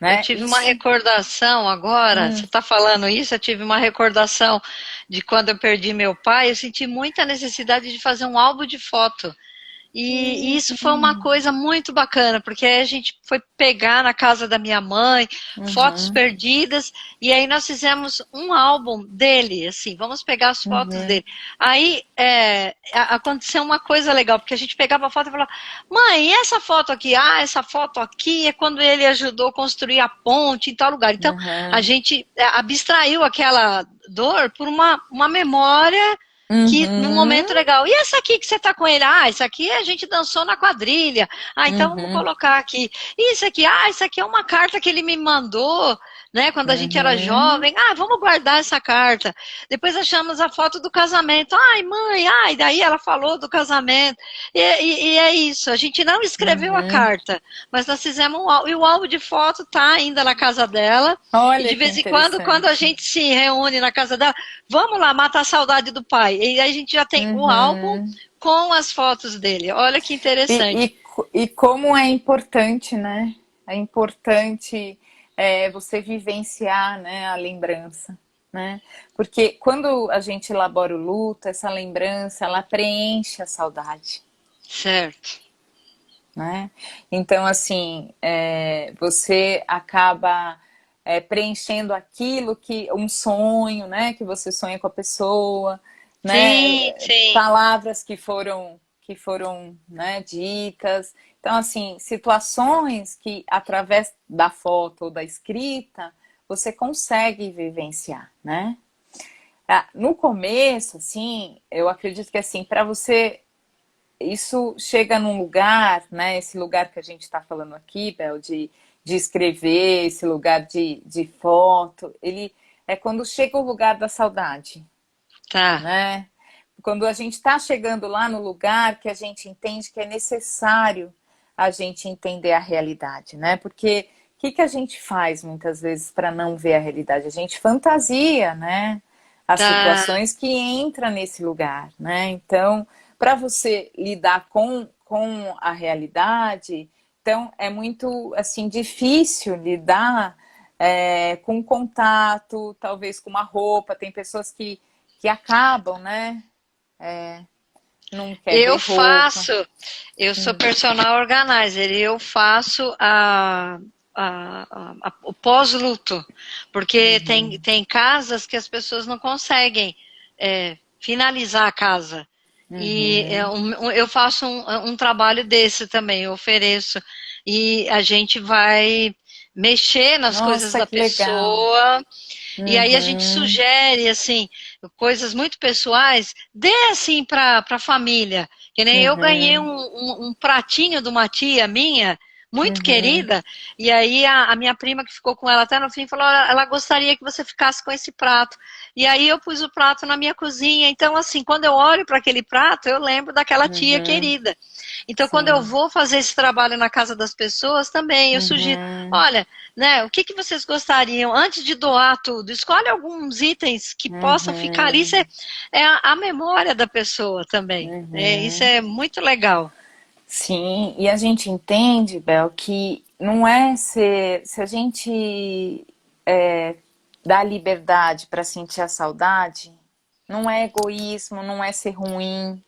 Eu né? tive uma Isso. recordação agora, você Hum, está falando isso, eu tive uma recordação de quando eu perdi meu pai, eu senti muita necessidade de fazer um álbum de foto. E isso foi uma coisa muito bacana, porque aí a gente foi pegar na casa da minha mãe, fotos uhum, perdidas, e aí nós fizemos um álbum dele, assim, vamos pegar as fotos uhum, dele. Aí aconteceu uma coisa legal, porque a gente pegava a foto e falava, mãe, e essa foto aqui? Ah, essa foto aqui é quando ele ajudou a construir a ponte em tal lugar. Então, a uhum, gente abstraiu aquela dor por uma memória que num momento uhum, legal. E essa aqui que você tá com ele? Ah, essa aqui a gente dançou na quadrilha. Ah, então vamos uhum, colocar aqui. E isso aqui? Ah, isso aqui é uma carta que ele me mandou, né, quando a gente era uhum, jovem. Ah, vamos guardar essa carta. Depois achamos a foto do casamento. Ai, mãe, ai, daí ela falou do casamento. E é isso. A gente não escreveu a uhum. carta, mas nós fizemos um álbum. E o álbum de foto tá ainda na casa dela. E Olha de que vez em quando a interessante. gente se reúne na casa dela, vamos lá matar a saudade do pai. E aí a gente já tem o álbum Uhum. com as fotos dele. Olha que E, interessante. e como é importante, né? É importante você vivenciar, né, a lembrança, né? Porque quando a gente elabora o luto, essa lembrança, ela preenche a saudade, Certo. né? Então, assim, você acaba preenchendo aquilo que um sonho, né? Que você sonha com a pessoa, né? Sim, sim. Palavras que foram, né, ditas. Então, assim, situações que através da foto ou da escrita você consegue vivenciar, né? No começo, assim, eu acredito que assim, para você isso chega num lugar, né? Esse lugar que a gente está falando aqui, Bel, de escrever, esse lugar de foto, ele é quando chega o lugar da saudade, Tá. né? Quando a gente está chegando lá no lugar que a gente entende que é necessário a gente entender a realidade, né? Porque o que a gente faz muitas vezes para não ver a realidade? A gente fantasia, né? As Tá. situações que entra nesse lugar, né? Então, para você lidar com a realidade, então é muito assim difícil lidar com contato, talvez com uma roupa. Tem pessoas que acabam, né? Não quer ver Eu roupa. faço, eu sou personal organizer e eu faço o pós-luto, porque tem casas que as pessoas não conseguem finalizar a casa. E Uhum. eu faço um trabalho desse também, eu ofereço. E a gente vai mexer nas coisas Nossa, da que legal. pessoa, e aí a gente Uhum. sugere, assim, coisas muito pessoais, dê assim para a família. Que nem eu ganhei Uhum. um pratinho de uma tia minha, muito Uhum, querida, e aí a minha prima que ficou com ela até no fim falou, "Olha, ela gostaria que você ficasse com esse prato. E aí eu pus o prato na minha cozinha, então assim, quando eu olho para aquele prato, eu lembro daquela tia uhum, querida. Então quando eu sim. vou fazer esse trabalho na casa das pessoas também, eu sugiro, Uhum, olha, né, o que que vocês gostariam, antes de doar tudo, escolhe alguns itens que possa ficar ali, isso uhum, é a memória da pessoa também, né, isso uhum. é muito legal. Sim, e a gente entende, Bel, que não é se a gente dá liberdade para sentir a saudade, não é egoísmo, não é ser ruim,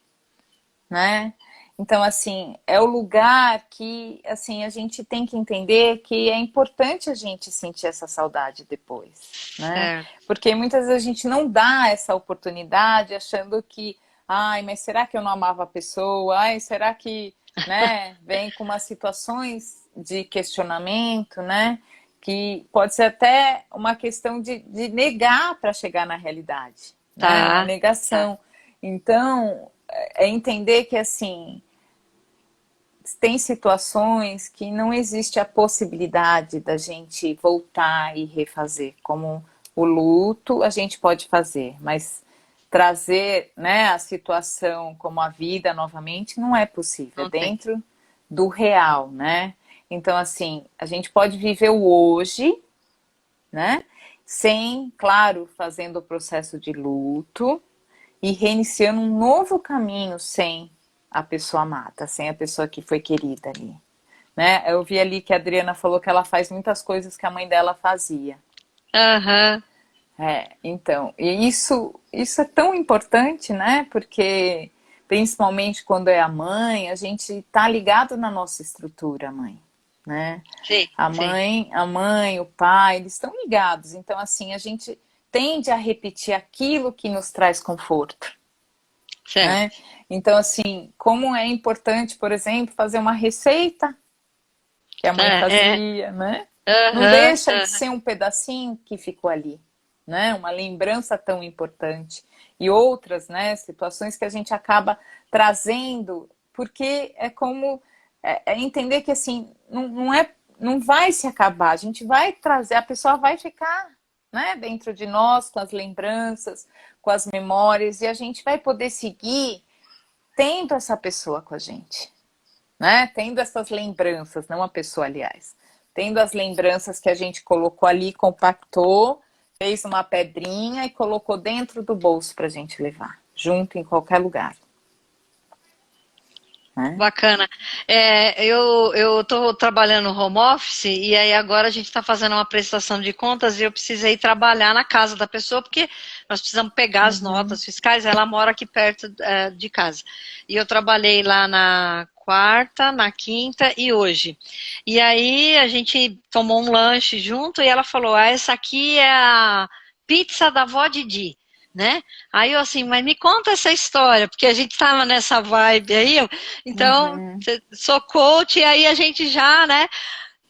né? Então, assim, é o lugar que, assim, a gente tem que entender que é importante a gente sentir essa saudade depois, né? Certo. Porque muitas vezes a gente não dá essa oportunidade achando que, ai, mas será que eu não amava a pessoa? Ai, será que, né, vem com umas situações de questionamento, né? Que pode ser até uma questão de negar para chegar na realidade, né? Uma Tá, tá. negação. Então, é entender que assim tem situações que não existe a possibilidade da gente voltar e refazer, como o luto a gente pode fazer, mas trazer, né, a situação como a vida novamente não é possível, é Não tem. dentro do real, né? Então assim, a gente pode viver o hoje, né? Sem, claro, fazendo o processo de luto, e reiniciando um novo caminho sem a pessoa amada, sem a pessoa que foi querida ali. Né? Eu vi ali que a Adriana falou que ela faz muitas coisas que a mãe dela fazia. Aham. Então, e isso é tão importante, né? Porque principalmente quando é a mãe, a gente está ligado na nossa estrutura, mãe, né? Sim, sim. A mãe, o pai, eles estão ligados. Então, assim, a gente tende a repetir aquilo que nos traz conforto, né? Certo. Então, assim, como é importante, por exemplo, fazer uma receita que a mãe É. fazia, né? Não Aham, deixa de aham. ser um pedacinho que ficou ali, né? Uma lembrança tão importante. E outras, né, situações que a gente acaba trazendo, porque é como é entender que assim, não vai se acabar, a gente vai trazer, a pessoa vai ficar, né, dentro de nós, com as lembranças, com as memórias, e a gente vai poder seguir tendo essa pessoa com a gente, né? Tendo essas lembranças, não a pessoa, aliás, tendo as lembranças que a gente colocou ali, compactou, fez uma pedrinha e colocou dentro do bolso para a gente levar, junto em qualquer lugar, né? Bacana. Eu estou trabalhando no home office e aí agora a gente está fazendo uma prestação de contas e eu precisei trabalhar na casa da pessoa porque nós precisamos pegar as Uhum, notas fiscais. Ela mora aqui perto de casa. E eu trabalhei lá na quarta, na quinta e hoje. E aí a gente tomou um lanche junto e ela falou: Ah, essa aqui é a pizza da vó Didi. Né? Aí eu assim, mas me conta essa história, porque a gente estava nessa vibe aí, então, uhum, sou coach, e aí a gente já, né?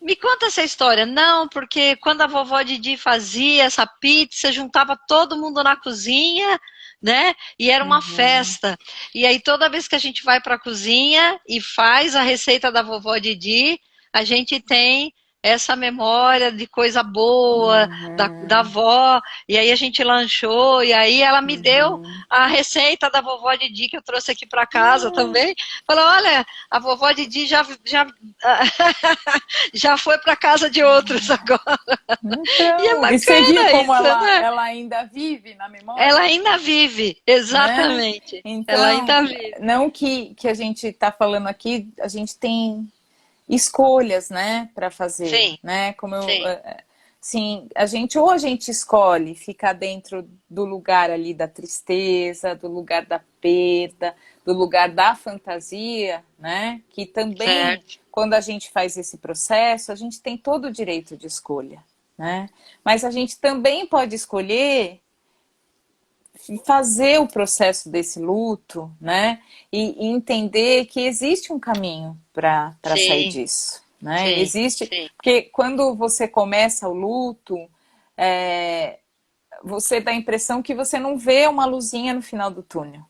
Me conta essa história. Não, porque quando a vovó Didi fazia essa pizza, juntava todo mundo na cozinha, né? E era uma uhum, festa. E aí toda vez que a gente vai para a cozinha e faz a receita da vovó Didi, a gente tem essa memória de coisa boa da uhum, avó, e aí a gente lanchou, e aí ela me deu uhum. a receita da vovó Didi que eu trouxe aqui para casa também. Falou, olha, a vovó Didi já foi para casa de outros agora. E é Então, e você viu bacana como isso, né? ela ainda vive na Ela memória? ainda vive, Né? exatamente. Ela Então, ainda vive. não que a gente está falando aqui, a gente tem escolhas, né, para fazer, Sim, né? Como eu, sim, sim, a gente escolhe ficar dentro do lugar ali da tristeza, do lugar da perda, do lugar da fantasia, né? Que também, certo. quando a gente faz esse processo, a gente tem todo o direito de escolha, né? Mas a gente também pode escolher fazer o processo desse luto, né? E entender que existe um caminho para sair Sim, disso, né? sim, Existe, sim. porque quando você começa o luto, é, você dá a impressão que você não vê uma luzinha no final do túnel,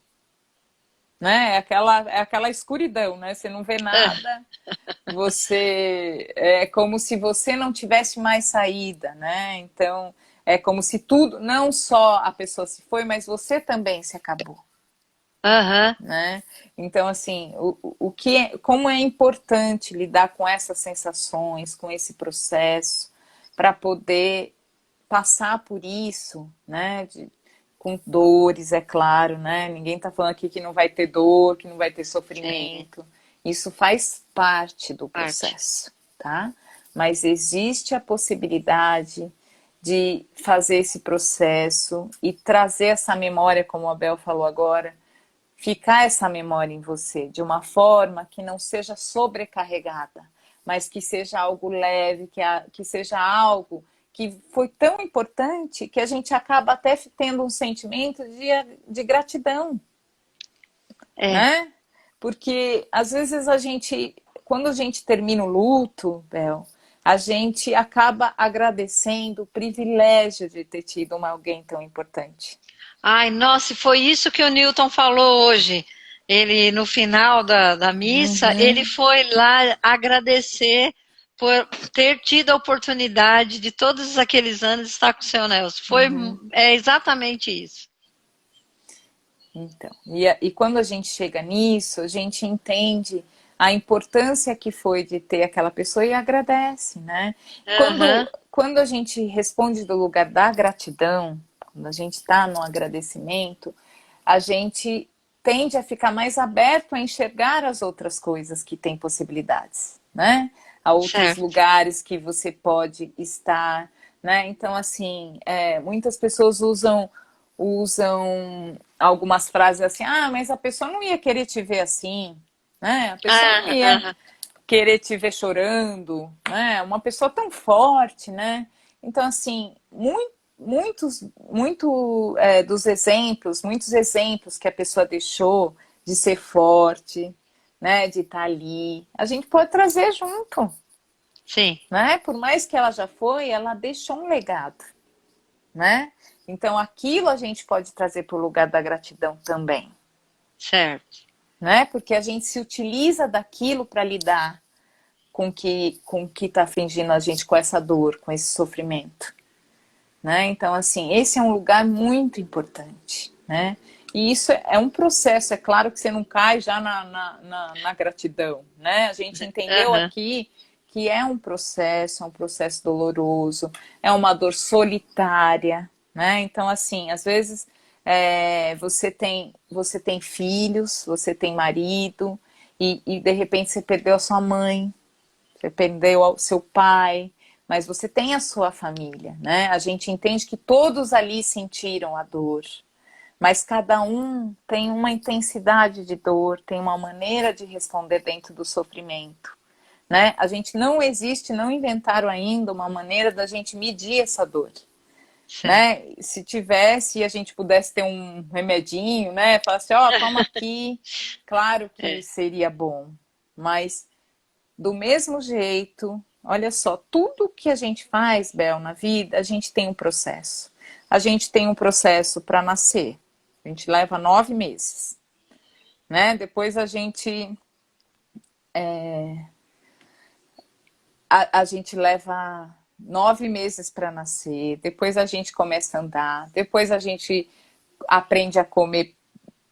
né? É aquela escuridão, né? Você não vê nada, você é como se você não tivesse mais saída, né? Então é como se tudo, não só a pessoa se foi, mas você também se acabou, Aham. né? Então assim, como é importante lidar com essas sensações, com esse processo, para poder passar por isso, né? Com dores, é claro, né? Ninguém está falando aqui que não vai ter dor, que não vai ter Sim, sofrimento. Isso faz parte do parte. processo, tá? Mas existe a possibilidade de fazer esse processo e trazer essa memória, como a Bel falou agora, ficar essa memória em você de uma forma que não seja sobrecarregada, mas que seja algo leve, que seja algo que foi tão importante que a gente acaba até tendo um sentimento de gratidão, É. né? Porque às vezes quando a gente termina o luto, Bel, a gente acaba agradecendo o privilégio de ter tido alguém tão importante. Ai, nossa, e foi isso que o Newton falou hoje. Ele, no final da missa, ele Uhum, foi lá agradecer por ter tido a oportunidade de todos aqueles anos estar com o seu Nelson. uhum. É exatamente isso. Então, e quando a gente chega nisso, a gente entende a importância que foi de ter aquela pessoa e agradece, né? Aham, Quando a gente responde do lugar da gratidão, quando a gente está no agradecimento, a gente tende a ficar mais aberto a enxergar as outras coisas que têm possibilidades, né? A outros certo. lugares que você pode estar, né? Então, assim, muitas pessoas usam algumas frases assim, ah, mas a pessoa não ia querer te ver assim, né? A pessoa não Ah, ia aham, querer te ver chorando, né? Uma pessoa tão forte, né? Então, assim, muitos exemplos que a pessoa deixou de ser forte, né? De estar ali, a gente pode trazer junto, sim, né? Por mais que ela já foi, ela deixou um legado, né? Então, aquilo a gente pode trazer para o lugar da gratidão também, certo. né? Porque a gente se utiliza daquilo para lidar com que está afligindo a gente, com essa dor, com esse sofrimento, né? Então, assim, esse é um lugar muito importante, né? E isso é um processo, é claro que você não cai já na gratidão, né? A gente entendeu Aham, aqui que é um processo doloroso, é uma dor solitária, né? Então, assim, às vezes você tem filhos, você tem marido, e de repente você perdeu a sua mãe, você perdeu o seu pai, mas você tem a sua família, né? A gente entende que todos ali sentiram a dor, mas cada um tem uma intensidade de dor, tem uma maneira de responder dentro do sofrimento, né? A gente não existe, não inventaram ainda uma maneira da gente medir essa dor, certo. né? Se tivesse e a gente pudesse ter um remedinho, né? Falar assim, ó, toma aqui, claro que É, seria bom, mas do mesmo jeito, olha só, tudo que a gente faz, Bel, na vida, a gente tem um processo. A gente tem um processo para nascer. A gente leva 9 meses, né? Depois a gente leva 9 meses para nascer. Depois a gente começa a andar. Depois a gente aprende a comer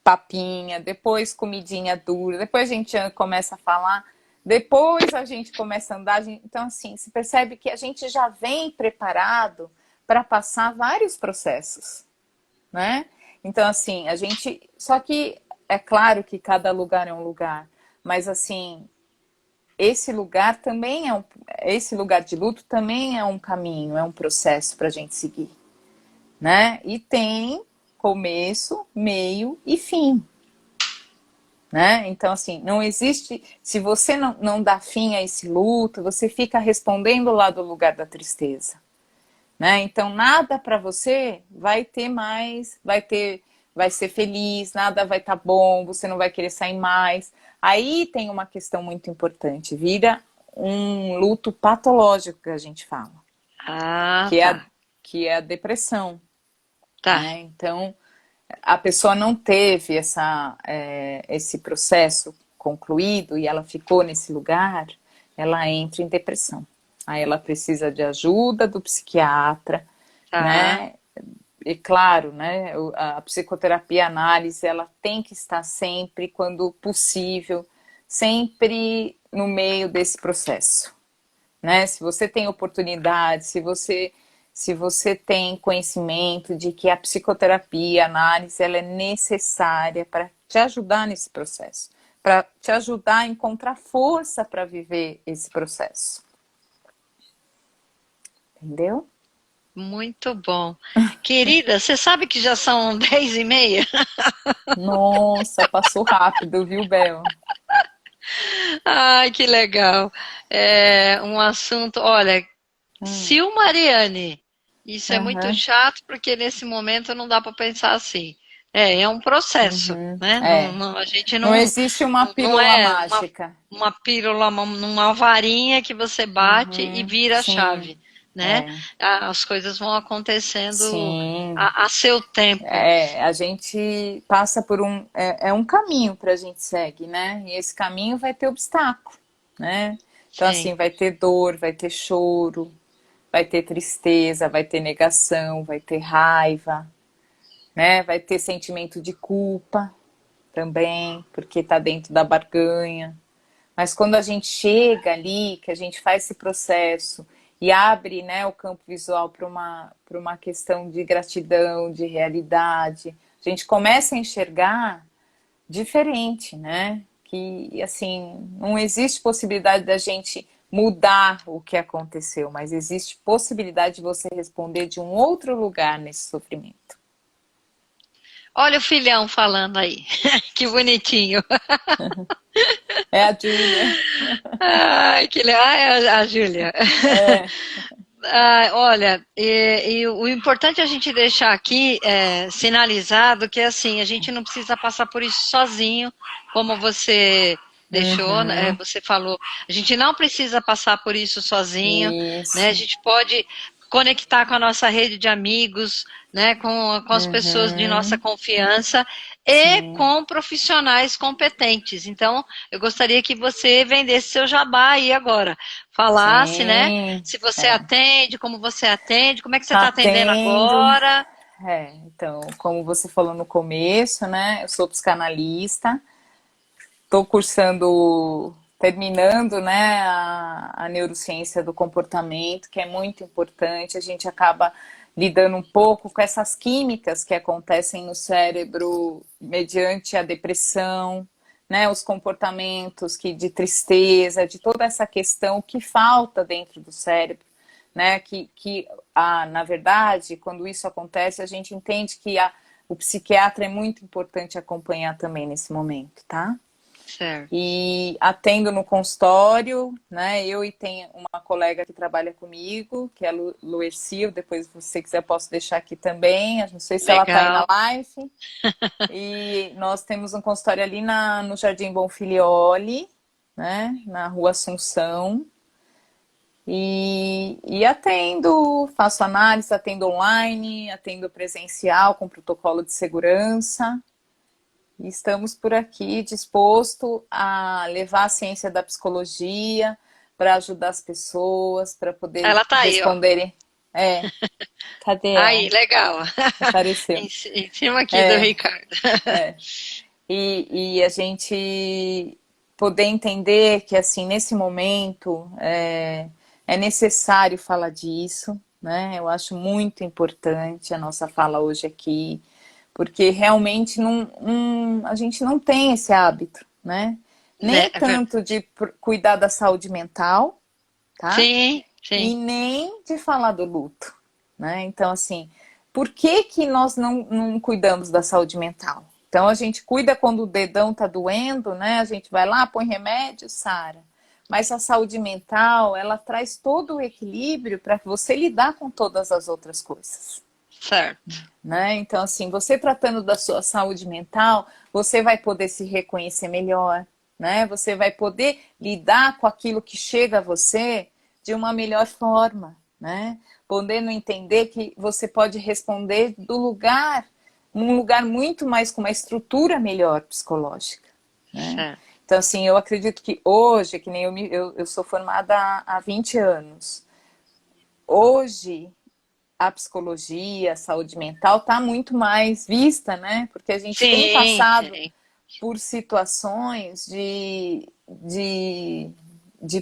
papinha, depois comidinha dura, depois a gente começa a falar, depois a gente começa a andar. Então, assim, se percebe que a gente já vem preparado para passar vários processos, né? Então, assim, a gente. Só que é claro que cada lugar é um lugar, mas, assim, esse lugar também é um. Esse lugar de luto também é um caminho, é um processo para a gente seguir, né? E tem começo, meio e fim. Né? Então, assim, não existe. Se você não dá fim a esse luto, você fica respondendo lá do lugar da tristeza. Né? Então, nada para você vai ter mais, vai ser feliz, nada vai estar bom, você não vai querer sair mais. Aí tem uma questão muito importante: vira um luto patológico que a gente fala, ah, que é tá. a, que é a depressão. Tá. Né? Então, a pessoa não teve esse processo concluído e ela ficou nesse lugar, ela entra em depressão. Aí ela precisa de ajuda do psiquiatra, Tá. né? E claro, né, a psicoterapia, a análise, ela tem que estar sempre, quando possível, sempre no meio desse processo, né? Se você tem oportunidade, se você tem conhecimento de que a psicoterapia, a análise, ela é necessária para te ajudar nesse processo, para te ajudar a encontrar força para viver esse processo. Entendeu? Muito bom. Querida, você sabe que já são 10h30? Nossa, passou rápido, viu, Bel? Ai, que legal. É um assunto, olha, Hum, se o Mariane, isso é muito aham, chato porque nesse momento não dá para pensar assim. É um processo, uhum, né? é. A gente Não existe uma não pílula é mágica. uma pílula, numa varinha que você bate e Uhum, vira a sim, chave, né? é, As coisas vão acontecendo sim. a seu tempo. A gente passa por um caminho para a gente seguir, né? E esse caminho vai ter obstáculo, né? Então, Sim. assim, vai ter dor, vai ter choro, vai ter tristeza, vai ter negação, vai ter raiva, né? Vai ter sentimento de culpa também, porque está dentro da barganha. Mas quando a gente chega ali, que a gente faz esse processo e abre, né, o campo visual para uma questão de gratidão, de realidade, a gente começa a enxergar diferente, né? Que, assim, não existe possibilidade da gente mudar o que aconteceu, mas existe possibilidade de você responder de um outro lugar nesse sofrimento. Olha o filhão falando aí. Que bonitinho. É a Júlia. Ai, é a Júlia. É. Ah, olha, e o importante é a gente deixar aqui sinalizado que assim, a gente não precisa passar por isso sozinho, como você deixou, né, Uhum. você falou, a gente não precisa passar por isso sozinho, né? A Isso. gente pode conectar com a nossa rede de amigos, né, com as pessoas de nossa Uhum. confiança e Sim. com profissionais competentes. Então, eu gostaria que você vendesse seu jabá aí agora, falasse, né? Sim. Se você É. atende, como você atende, como é que você está atendendo Atendo. agora? Então, como você falou no começo, né? Eu sou psicanalista, estou cursando, terminando, né, a neurociência do comportamento, que é muito importante. A gente acaba lidando um pouco com essas químicas que acontecem no cérebro mediante a depressão, né, os comportamentos de tristeza, de toda essa questão que falta dentro do cérebro, né, na verdade, quando isso acontece, a gente entende que o psiquiatra é muito importante acompanhar também nesse momento, tá? Certo. E atendo no consultório, né? Eu e tem uma colega que trabalha comigo, que é a Luercil, depois se você quiser posso deixar aqui também, não sei se ela está aí na Legal. live. E nós temos um consultório ali no Jardim Bonfilioli, né? Na Rua Assunção. E atendo, faço análise, atendo online, atendo presencial com protocolo de segurança. E estamos por aqui disposto a levar a ciência da psicologia para ajudar as pessoas, para poder Ela tá aí, ó. responderem. É, cadê ela? Aí, legal. Apareceu. Em cima aqui do É, Ricardo. é. E a gente poder entender que, assim, nesse momento é necessário falar disso, né? Eu acho muito importante a nossa fala hoje aqui, porque realmente a gente não tem esse hábito, né? Né? Nem tanto de cuidar da saúde mental, tá? Sim, E sim. nem de falar do luto, né? Então, assim, por que que nós não cuidamos da saúde mental? Então, a gente cuida quando o dedão tá doendo, né? A gente vai lá, põe remédio, sara. Mas a saúde mental, ela traz todo o equilíbrio para você lidar com todas as outras coisas, Certo. né? Então, assim, você tratando da sua saúde mental, você vai poder se reconhecer melhor, né? Você vai poder lidar com aquilo que chega a você de uma melhor forma, né? Podendo entender que você pode responder do lugar um lugar muito mais com uma estrutura melhor psicológica, né? certo. Então, assim, eu acredito que hoje, que nem eu sou formada há 20 anos, hoje a psicologia, a saúde mental está muito mais vista, né? Porque a gente tem Sim, passado sim. por situações de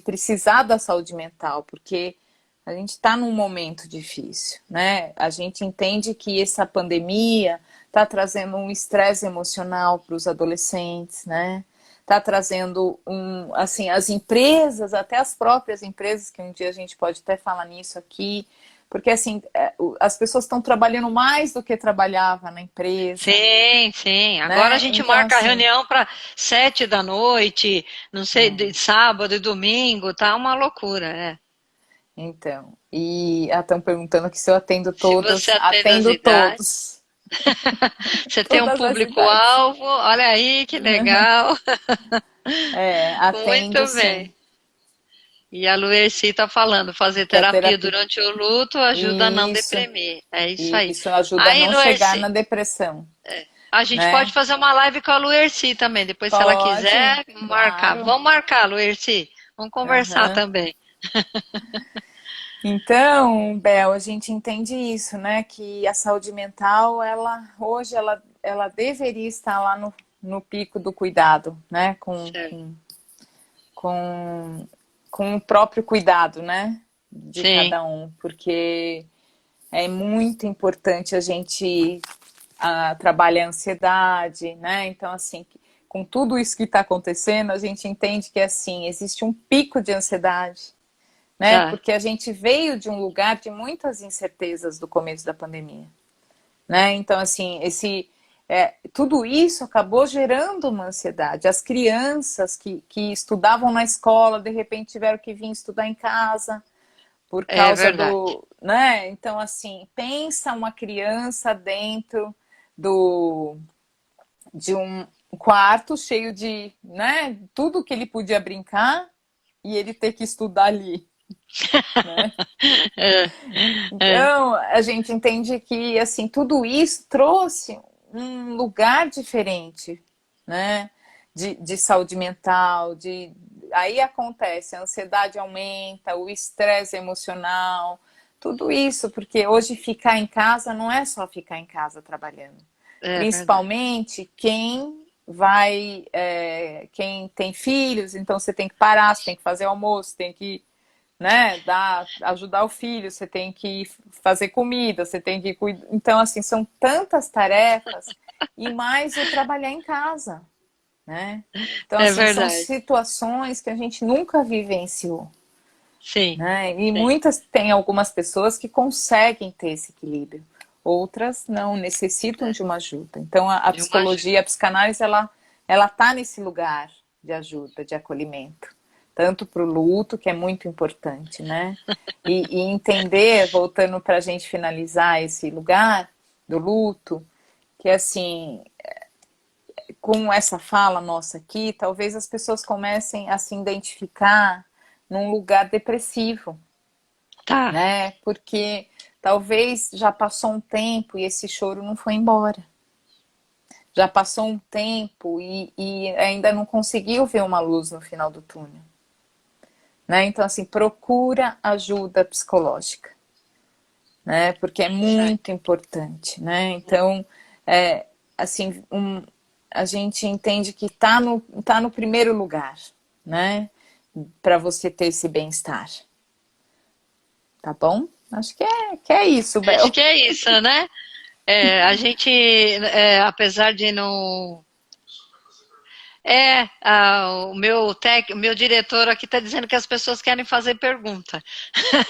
precisar da saúde mental, porque a gente está num momento difícil, né? A gente entende que essa pandemia está trazendo um estresse emocional para os adolescentes, né? Está trazendo assim, as empresas, até as próprias empresas, que um dia a gente pode até falar nisso aqui, porque assim, as pessoas estão trabalhando mais do que trabalhava na empresa, Sim, sim. Agora a né? gente Então, marca a assim, reunião para 7 da noite, não sei, de sábado e domingo, tá uma loucura, é. então, e estão perguntando aqui se eu Se você atende as atendo idades, todos, você tem um todas as idades. público-alvo, olha aí que legal. É, atendo Muito sim, bem. E a Luerci está falando, fazer que é terapia terapia. durante o luto ajuda a não Isso, deprimir. É isso aí. isso ajuda a Aí, não chegar Luerci, na depressão, a gente pode né? fazer uma live com a Luerci também, depois se ela Pode, quiser marcar. claro. Vamos marcar, Luerci. Vamos conversar Aham. também. Então, Bel, a gente entende isso, né? Que a saúde mental, hoje, ela deveria estar lá no pico do cuidado, né? Certo. Com, com o próprio cuidado, né? De Sim, cada um, porque é muito importante a gente trabalhar a ansiedade, né? Então, assim, com tudo isso que está acontecendo, a gente entende que, assim, existe um pico de ansiedade, né? tá. Porque a gente veio de um lugar de muitas incertezas do começo da pandemia, né? Então, assim, tudo isso acabou gerando uma ansiedade. As crianças que estudavam na escola, de repente tiveram que vir estudar em casa por É causa verdade. do, né? Então, assim, pensa uma criança dentro do de um quarto cheio de, né, tudo que ele podia brincar e ele ter que estudar ali, né? É, é, Então, a gente entende que, assim, tudo isso trouxe um lugar diferente, né? De saúde mental, aí acontece, a ansiedade aumenta, o estresse emocional, tudo isso, porque hoje ficar em casa não é só ficar em casa trabalhando. é verdade. Principalmente quem tem filhos, então você tem que parar, você tem que fazer almoço, tem que, né, ajudar o filho, você tem que fazer comida, você tem que cuidar. Então, assim, são tantas tarefas e mais o trabalhar em casa, né? Então, É assim, são verdade. situações que a gente nunca vivenciou, Sim, né? E sim. tem algumas pessoas que conseguem ter esse equilíbrio, outras não, necessitam de uma ajuda. Então, a De uma ajuda. psicologia, a psicanálise, ela tá nesse lugar de ajuda, de acolhimento, tanto para o luto, que é muito importante, né? E entender, voltando para a gente finalizar esse lugar do luto, que assim, com essa fala nossa aqui, talvez as pessoas comecem a se identificar num lugar depressivo, Tá. né? Porque talvez já passou um tempo e esse choro não foi embora. Já passou um tempo e ainda não conseguiu ver uma luz no final do túnel, né? Então, assim, procura ajuda psicológica, né? Porque é Certo. muito importante, né? Então, é, assim, a gente entende que tá no primeiro lugar, né? Para você ter esse bem-estar, tá bom? Acho que é isso, Acho Bel. que é isso, né? A gente, apesar de não. O meu diretor aqui está dizendo que as pessoas querem fazer pergunta.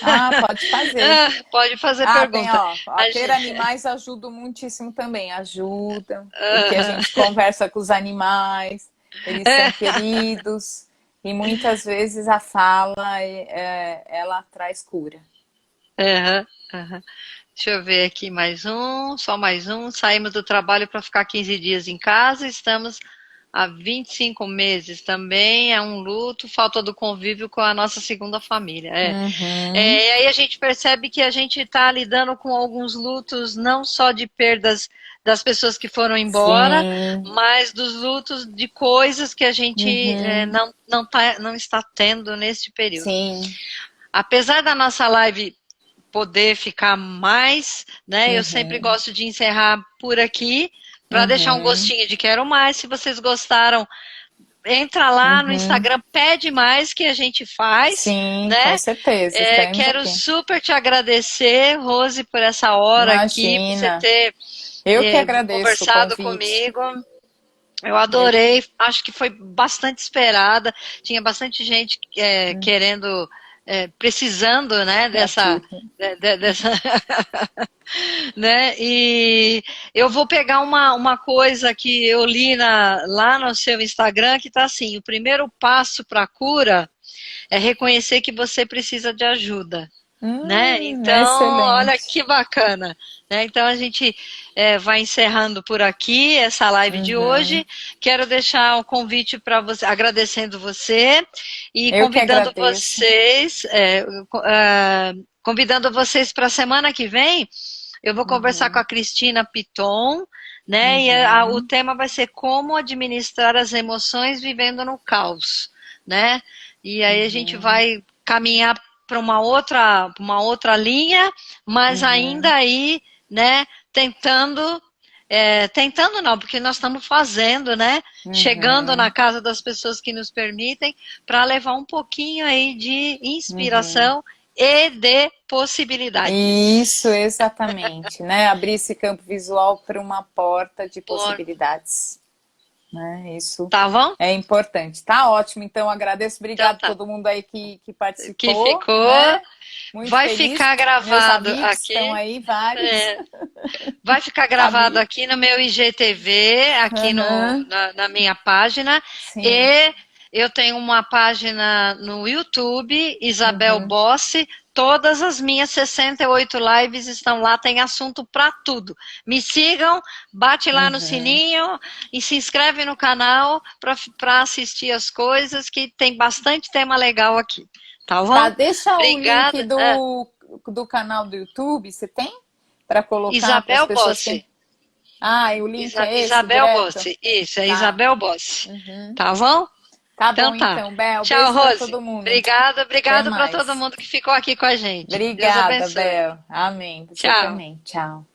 Ah, pode fazer. Pode fazer Ah, tem, pergunta. ó, A ter gente- animais ajuda muiticíssimo também, ajuda, porque a gente conversa com os animais, eles são queridos, e muitas vezes a fala, ela traz cura. Aham, aham. Deixa eu ver aqui mais um, só mais um. Saímos do trabalho para ficar 15 dias em casa, estamos há 25 meses. Também é um luto, falta do convívio com a nossa segunda família. Uhum. E aí a gente percebe que a gente está lidando com alguns lutos, não só de perdas das pessoas que foram embora, Sim. mas dos lutos de coisas que a gente Uhum. não está tendo neste período. Sim. Apesar da nossa live poder ficar mais, né? Eu sempre Uhum. gosto de encerrar por aqui para deixar um Uhum. gostinho de quero mais. Se vocês gostaram, entra lá no Uhum. Instagram, pede mais que a gente faz, Sim, com né? certeza, estaremos Quero aqui. super te agradecer, Rose, por essa hora aqui, por você Imagina. ter Eu que agradeço o conversado convite. comigo. Eu Eu... adorei, acho que foi bastante esperada. Tinha bastante gente querendo, precisando, né, dessa, Gratuito. dessa, né? E eu vou pegar uma coisa que eu li lá no seu Instagram que está assim: o primeiro passo para a cura é reconhecer que você precisa de ajuda. Né? Então, olha Excelente. que bacana. Né? Então, a gente vai encerrando por aqui essa live de Uhum. hoje. Quero deixar um convite para você, agradecendo você e Eu que convidando agradeço. vocês, convidando vocês para a semana que vem. Eu vou conversar com a Uhum. Cristina Piton, né? E o Uhum. tema vai ser como administrar as emoções vivendo no caos, né? E aí a gente Uhum. vai caminhar para uma outra linha, mas Uhum. ainda aí, né, tentando não, porque nós estamos fazendo, né, chegando na Uhum. casa das pessoas que nos permitem, para levar um pouquinho aí de Uhum. inspiração e de Isso, possibilidades. exatamente, né? Abrir esse campo visual para uma porta de Por- possibilidades, né? Isso Tá bom? é importante. Tá ótimo, então agradeço, Então obrigado a tá. todo mundo aí que Que participou, ficou, né? Muito vai feliz. ficar Meus gravado amigos estão aqui. aí, vários. É, vai ficar gravado Amigo. aqui no meu IGTV, aqui Uhum. na minha página. Sim. E eu tenho uma página no YouTube, Isabel Uhum. Bossi. Todas as minhas 68 lives estão lá, tem assunto para tudo. Me sigam, bate lá no Uhum. sininho e se inscreve no canal para assistir as coisas, que tem bastante tema legal aqui. Tá Tá, bom? deixa o link Obrigada. do canal do YouTube, você tem? Para colocar para as Isabel pessoas que. Bossi. Ah, e o link é esse, Isabel direto? Bossi, isso, é Tá. Isabel Bossi. Uhum. Tá bom? Tá Então bom tá. então, Bel. Tchau, Beijo para Rose. todo mundo. Obrigada, Até obrigada para todo mais. mundo que ficou aqui com a gente. Deus Obrigada, abençoe. Bel. Amém. Você Tchau. também. Tchau.